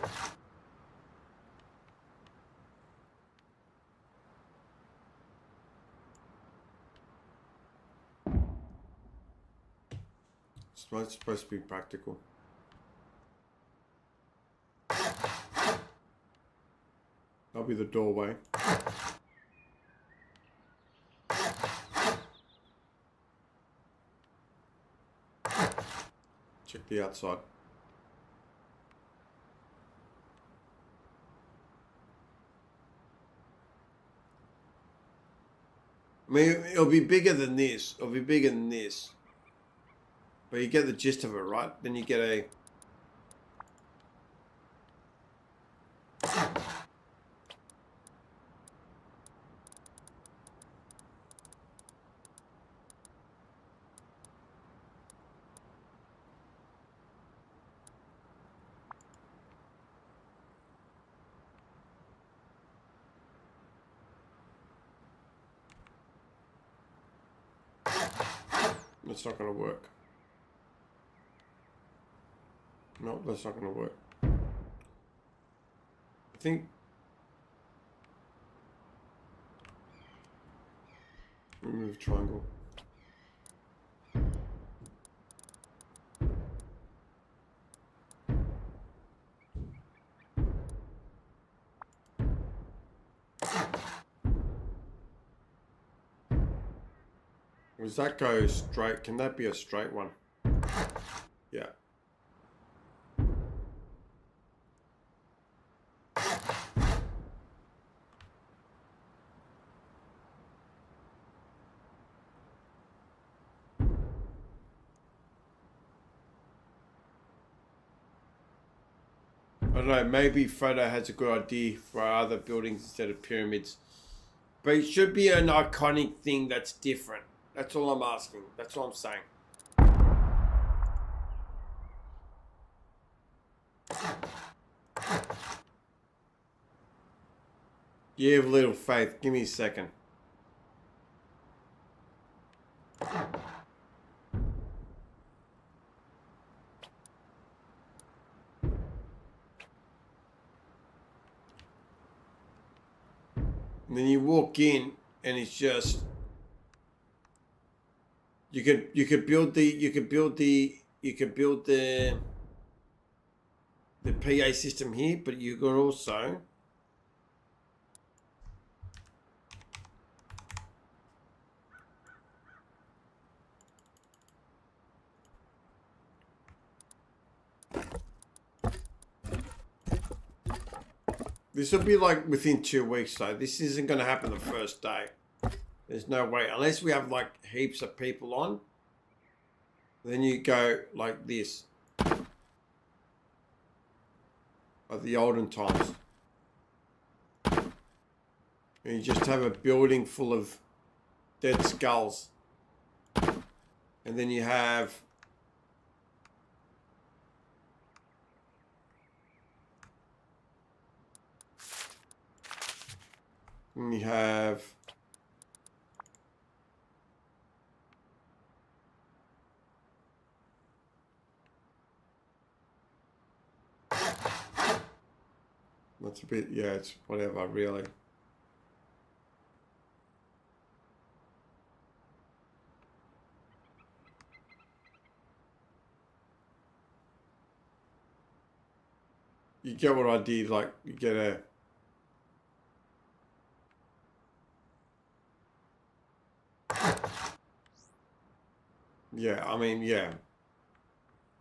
It's not supposed to be practical. That'll be the doorway. Check the outside. I mean, it'll be bigger than this. It'll be bigger than this. But you get the gist of it, right? Then you get a... That's not going to work. No, that's not going to work. I think... Remove triangle. Does that go straight? Can that be a straight one? Yeah. I don't know, maybe Frodo has a good idea for other buildings instead of pyramids. But it should be an iconic thing that's different. That's all I'm asking. That's all I'm saying. You have little faith. Give me a second. And then you walk in and it's just You could build the PA system here, but you could also this will be like within 2 weeks, though. This isn't going to happen the first day. There's no way, unless we have like heaps of people on. Then you go like this, like the olden times, and you just have a building full of dead skulls, and then you have that's a bit, yeah, it's whatever, really. You get what I did, like, you get a... Yeah, I mean, yeah.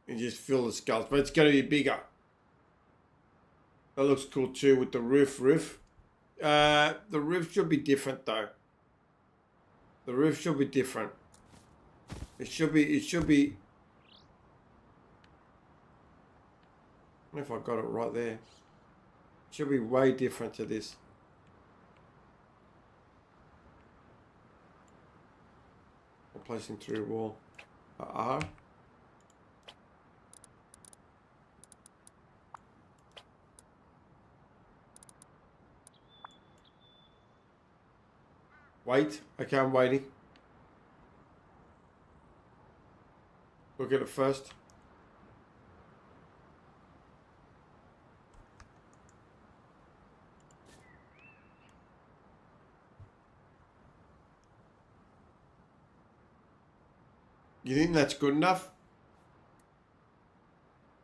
You just fill the skulls, but it's going to be bigger. That looks cool too with the roof. The roof should be different though. The roof should be different. It should be... I don't know if I got it right there. It should be way different to this. I'm placing through wall. R. Wait. Okay, I'm waiting. Look at it first. You think that's good enough?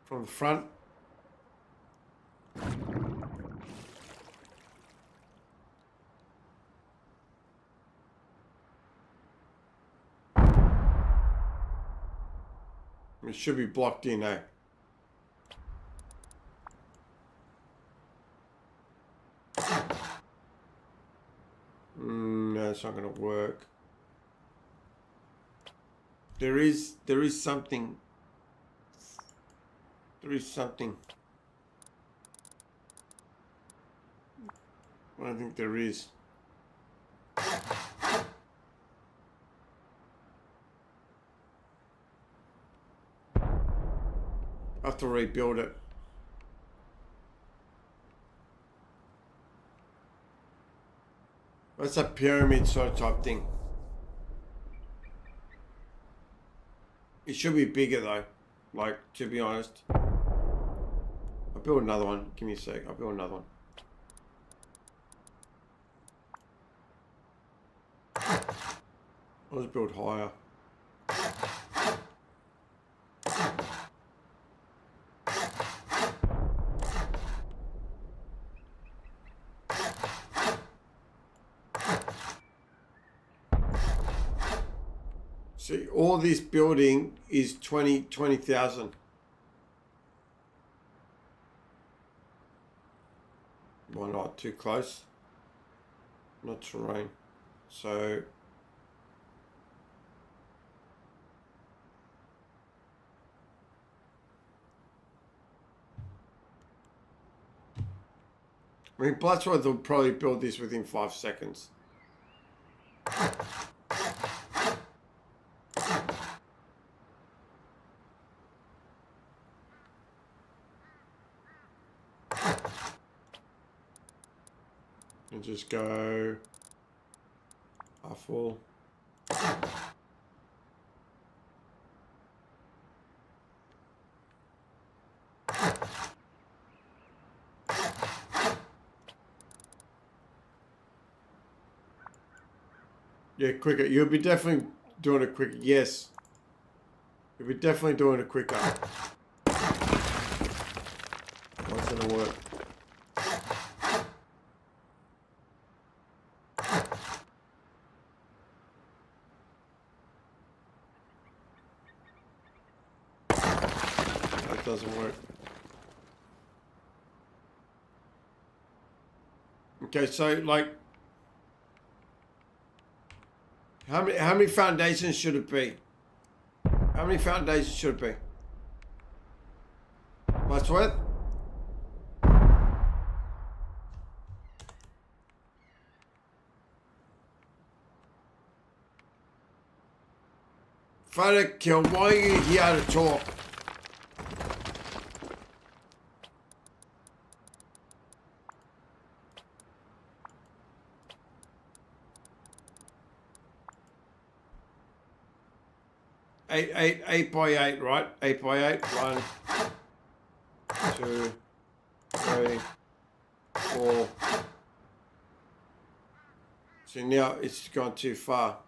From the front? It should be blocked in, eh? No, it's not going to work. There is something. There is something. I don't think there is. I have to rebuild it. That's a pyramid sort of type thing. It should be bigger though. Like, to be honest. I'll build another one. Give me a sec. I'll build another one. I'll just build higher. See, all this building is 20,000. Why not? Too close. Not terrain. So I mean, Bloodshot will probably build this within 5 seconds. And just go half full. Yeah, quicker. You'll be definitely doing it quicker. Yes. We're definitely doing it quicker. What's gonna work? That doesn't work. Okay, so like, how many foundations should it be? How many foundations should it be? What's what? Photo kill, why are you here to talk? Eight by eight, right? 8 by 8. 1, 2, 3, 4. So now it's gone too far.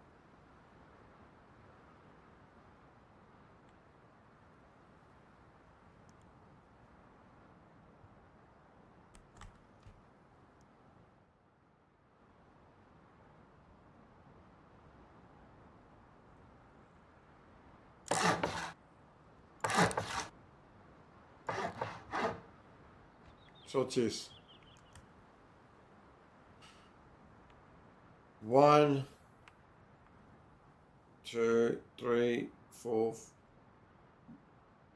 So it's this. 1, 2, 3, 4.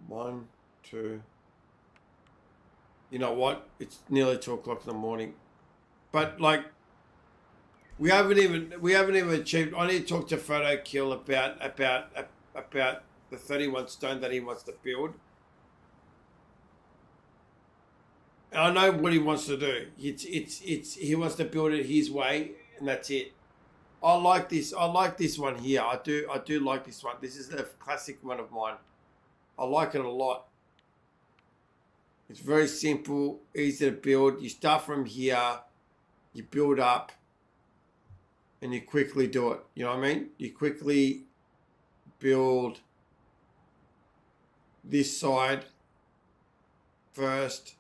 1, 2. You know what? It's nearly 2 o'clock in the morning, but like, we haven't even achieved. I need to talk to Photo Kill about the 31 stone that he wants to build. And I know what he wants to do. He wants to build it his way, and that's it. I like this. I like this one here. I do like this one. This is a classic one of mine. I like it a lot. It's very simple, easy to build. You start from here, you build up, and you quickly do it. You know what I mean? You quickly build this side first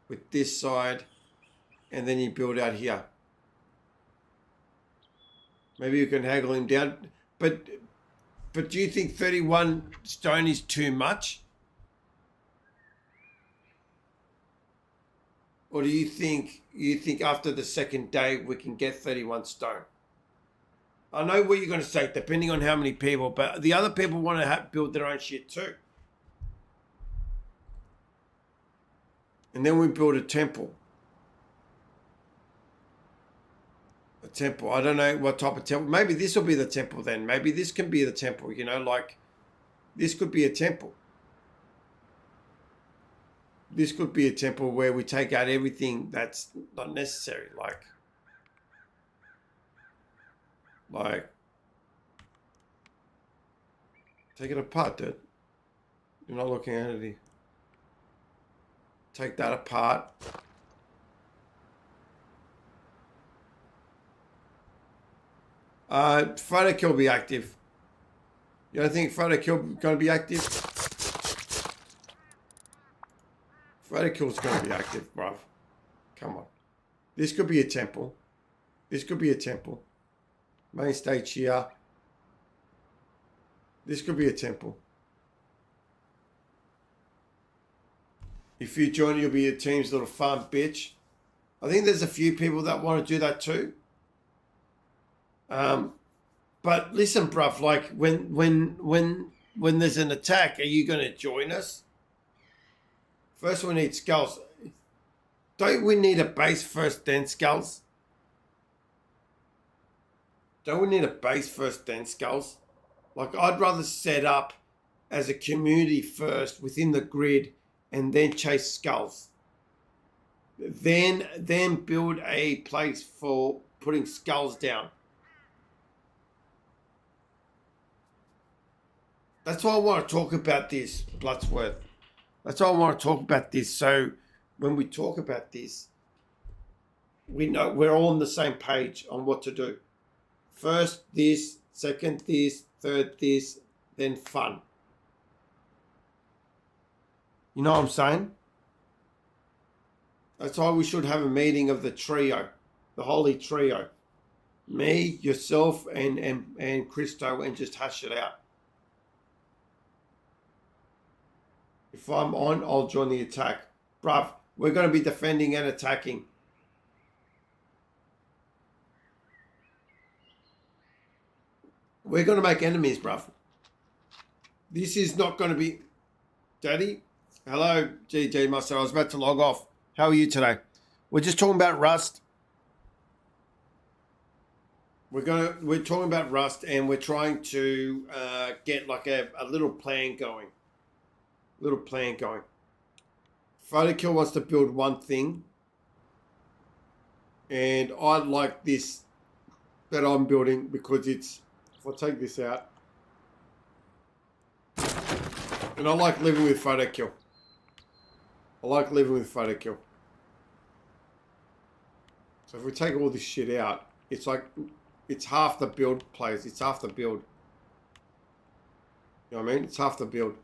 with this side, and then you build out here. Maybe you can haggle him down, but do you think 31 stone is too much? Or do you think after the second day we can get 31 stone? I know what you're going to say, depending on how many people, but the other people want to build their own shit too. And then we build a temple. A temple. I don't know what type of temple. Maybe this will be the temple then. Maybe this can be the temple, you know, like this could be a temple. This could be a temple where we take out everything that's not necessary, like take it apart, dude. You're not looking at it. Take that apart. Photo kill be active. You don't think photo kill gonna be active? Photo kill's gonna be active, bruv. Come on. This could be a temple. This could be a temple. Main stage here. This could be a temple. If you join, you'll be a team's little farm bitch. I think there's a few people that want to do that too. But listen, bruv, like when there's an attack, are you going to join us? First we need skulls. Don't we need a base first, then skulls? Don't we need a base first, then skulls? Like, I'd rather set up as a community first within the grid and then chase skulls. Then build a place for putting skulls down. That's why I want to talk about this, Bloodsworth. That's why I want to talk about this. So when we talk about this, we know we're all on the same page on what to do. First this, second this, third this, then fun. You know what I'm saying? That's why we should have a meeting of the trio, the holy trio. Me, yourself, and Christo, and just hash it out. If I'm on, I'll join the attack. Bruv, we're going to be defending and attacking. We're going to make enemies, bruv. This is not going to be... Daddy? Hello, GG Master. I was about to log off. How are you today? We're just talking about Rust. We're talking about Rust, and we're trying to get like a little plan going. Photokill wants to build one thing, and I like this that I'm building because it's, if I take this out, and I like living with Photokill. So if we take all this shit out, it's like, it's half the build plays. It's half the build. You know what I mean? It's half the build.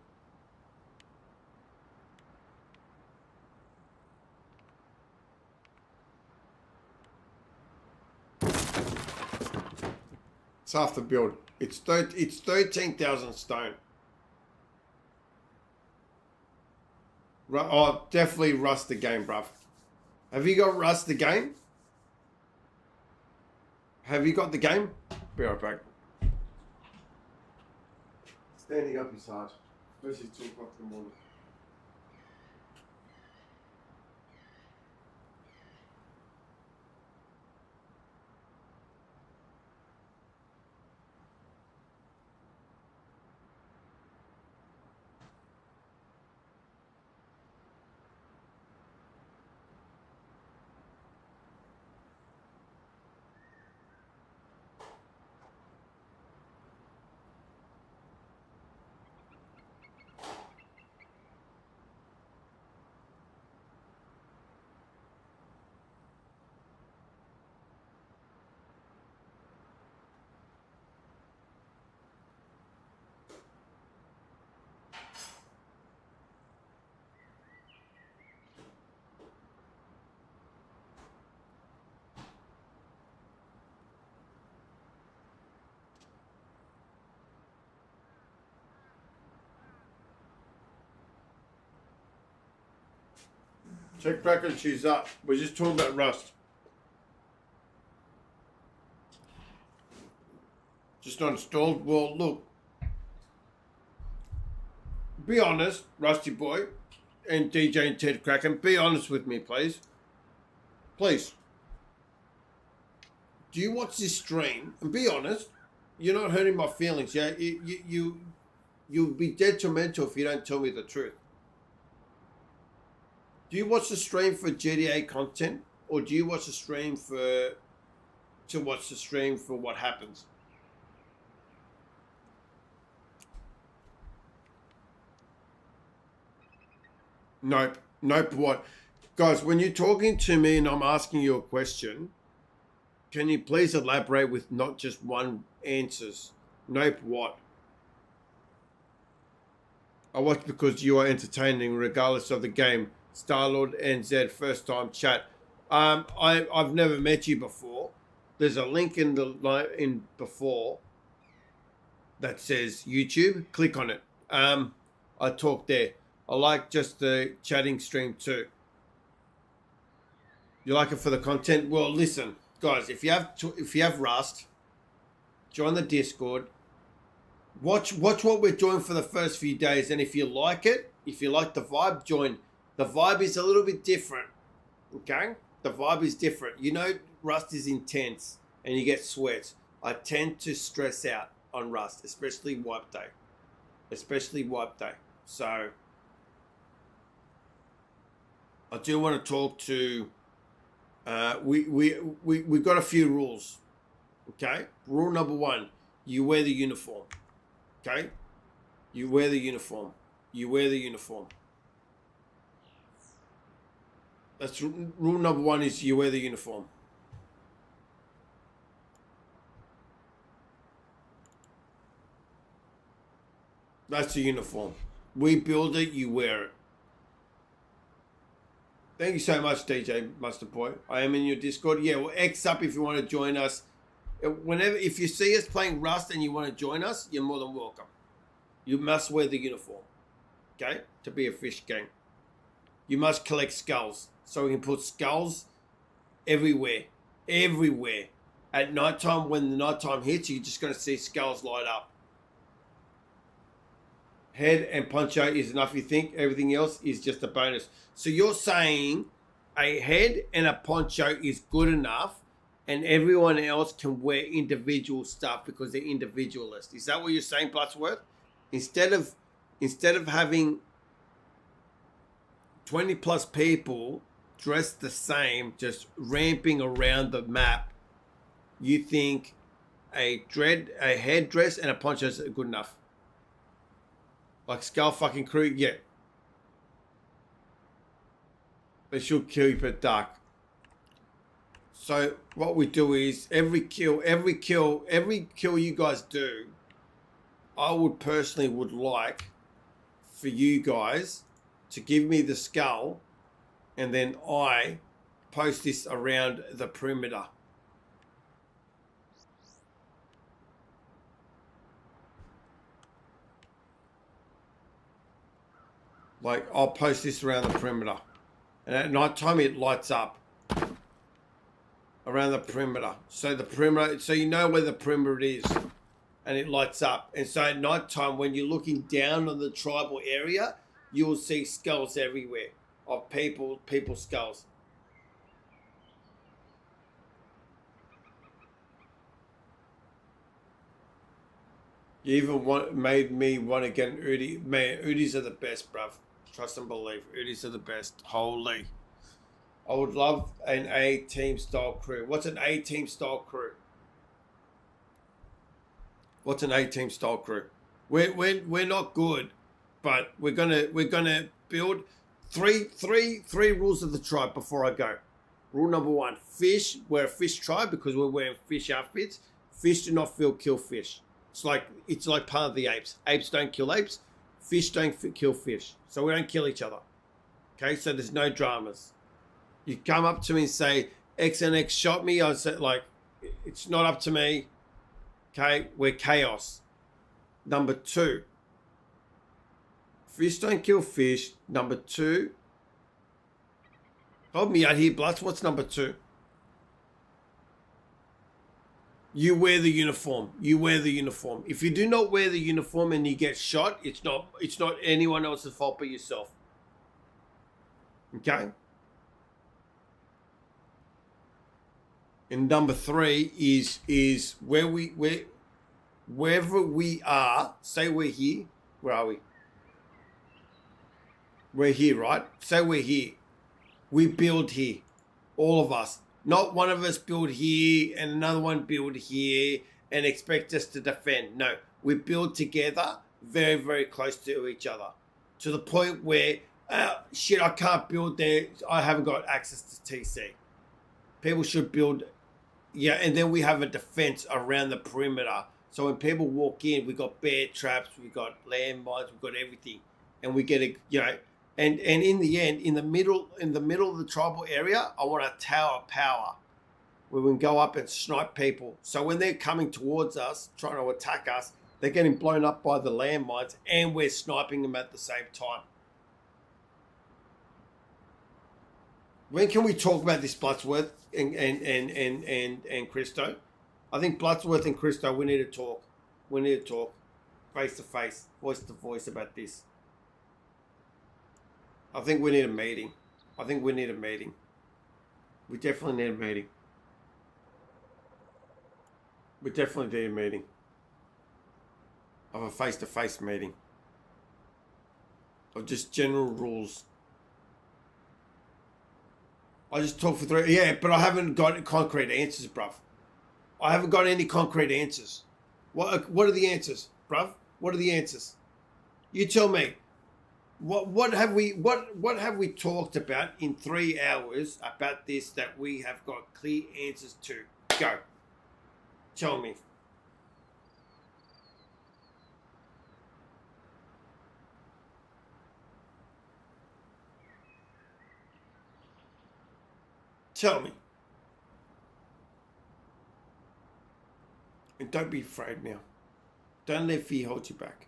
It's half the build. It's 13,000 stone. Oh, definitely Rust the game, bruv. Have you got Rust the game? Have you got the game? Be right back. Standing up is hard, especially 2 o'clock in the morning. Check back and she's up. We're just talking about Rust. Just not installed. Well, look. Be honest, Rusty Boy and DJ and Ted Kraken. Be honest with me, please. Please. Do you watch this stream? And be honest. You're not hurting my feelings, yeah? You'll be detrimental if you don't tell me the truth. Do you watch the stream for GTA content, or do you watch the stream for what happens? Nope. What? Guys, when you're talking to me and I'm asking you a question, can you please elaborate with not just one answers? Nope what? I watch because you are entertaining regardless of the game. Starlord NZ, first time chat. I've never met you before. There's a link in before that says YouTube. Click on it. I talk there. I like just the chatting stream too. You like it for the content? Well, listen, guys. If you have Rust, join the Discord. Watch what we're doing for the first few days, and if you like it, if you like the vibe, join. The vibe is a little bit different, okay? The vibe is different. You know, Rust is intense and you get sweats. I tend to stress out on Rust, especially wipe day. So I do want to talk to, we've got a few rules, okay? Rule number 1, you wear the uniform, okay? You wear the uniform. That's rule number 1 is you wear the uniform. That's the uniform. We build it, you wear it. Thank you so much, DJ Mustard Boy. I am in your Discord. Yeah, well, X up if you want to join us. If you see us playing Rust and you want to join us, you're more than welcome. You must wear the uniform, okay, to be a fish gang. You must collect skulls, so we can put skulls everywhere. At nighttime, when the nighttime hits, you're just going to see skulls light up. Head and poncho is enough, you think? Everything else is just a bonus. So you're saying a head and a poncho is good enough and everyone else can wear individual stuff because they're individualist. Is that what you're saying, Buttsworth? Instead of having 20 plus people dressed the same, just ramping around the map, you think a headdress and a poncho is good enough? Like Skull fucking Crew, yeah. They should keep it dark. So what we do is every kill you guys do, I would personally like for you guys to give me the skull and then I post this around the perimeter. Like, I'll post this around the perimeter. And at night time, it lights up around the perimeter. So the perimeter, so you know where the perimeter is. And it lights up. And so at night time, when you're looking down on the tribal area, you will see skulls everywhere of people's skulls. You even made me want to get an Udi. Man, Udis are the best, bruv. Trust and believe. Udis are the best. Holy. I would love an A-team style crew. What's an A-team style crew? What's an A-team style crew? We're not good, but we're gonna build three rules of the tribe before I go. Rule number 1: fish. We're a fish tribe because we're wearing fish outfits. Fish do not kill fish. It's like part of the apes. Apes don't kill apes. Fish don't kill fish. So we don't kill each other. Okay, so there's no dramas. You come up to me and say, X and X shot me. I said, like, it's not up to me. Okay, we're chaos. Number 2, fish don't kill fish. Number 2, help me out here, Bloods. What's number 2? You wear the uniform. You wear the uniform. If you do not wear the uniform and you get shot, it's not anyone else's fault but yourself. Okay? And number 3 is wherever we are, say we're here. Where are we? We're here, right? Say we're here. We build here. All of us. Not one of us build here and another one build here and expect us to defend. No, we build together very, very close to each other. To the point where, shit, I can't build there. I haven't got access to TC. People should build, yeah, and then we have a defense around the perimeter. So when people walk in, we got bear traps, we got landmines, we got everything. And we get and in the end, in the middle of the tribal area, I want a tower of power where we can go up and snipe people. So when they're coming towards us, trying to attack us, they're getting blown up by the landmines and we're sniping them at the same time. When can we talk about this, Bloodsworth and Christo? I think Bloodsworth and Christo, we need to talk. We need to talk face to face, voice to voice about this. I think we need a meeting. I think we need a meeting. We definitely need a meeting. We definitely need a meeting. Of a face-to-face meeting. Of just general rules. I just talk for 3... Yeah, but I haven't got concrete answers, bruv. I haven't got any concrete answers. What are the answers, bruv? What are the answers? You tell me. What have we talked about in 3 hours about this that we have got clear answers to? Go. Tell me. Tell me. And don't be afraid now. Don't let fear hold you back.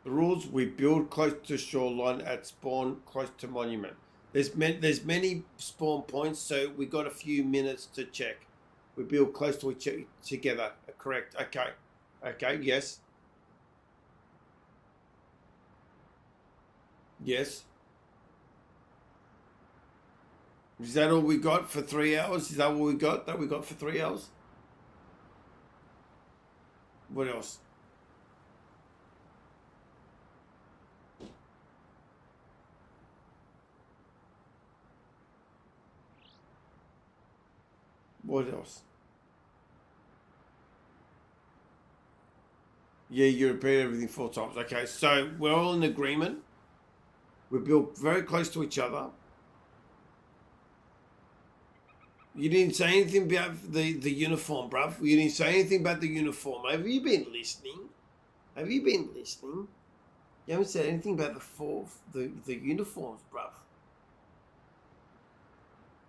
The rules: we build close to shoreline, at spawn close to monument. There's many spawn points, so we got a few minutes to check. We build close to each other together. Correct. Okay. Okay. Yes. Yes. Is that all we got for 3 hours? Is that what we got? That we got for 3 hours? What else? What else? Yeah, you repeat everything 4 times. Okay, so we're all in agreement. We're built very close to each other. You didn't say anything about the uniform, bruv. You didn't say anything about the uniform. Have you been listening? Have you been listening? You haven't said anything about the uniforms, bruv.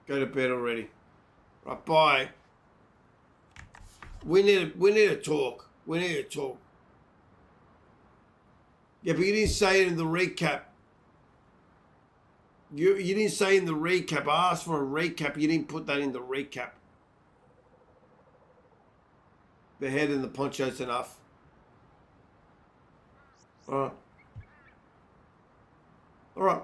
Go to bed already. Right, bye. We need to talk. We need to talk. Yeah, but you didn't say it in the recap. You didn't say in the recap. I asked for a recap. You didn't put that in the recap. The head and the poncho's enough. All right. All right.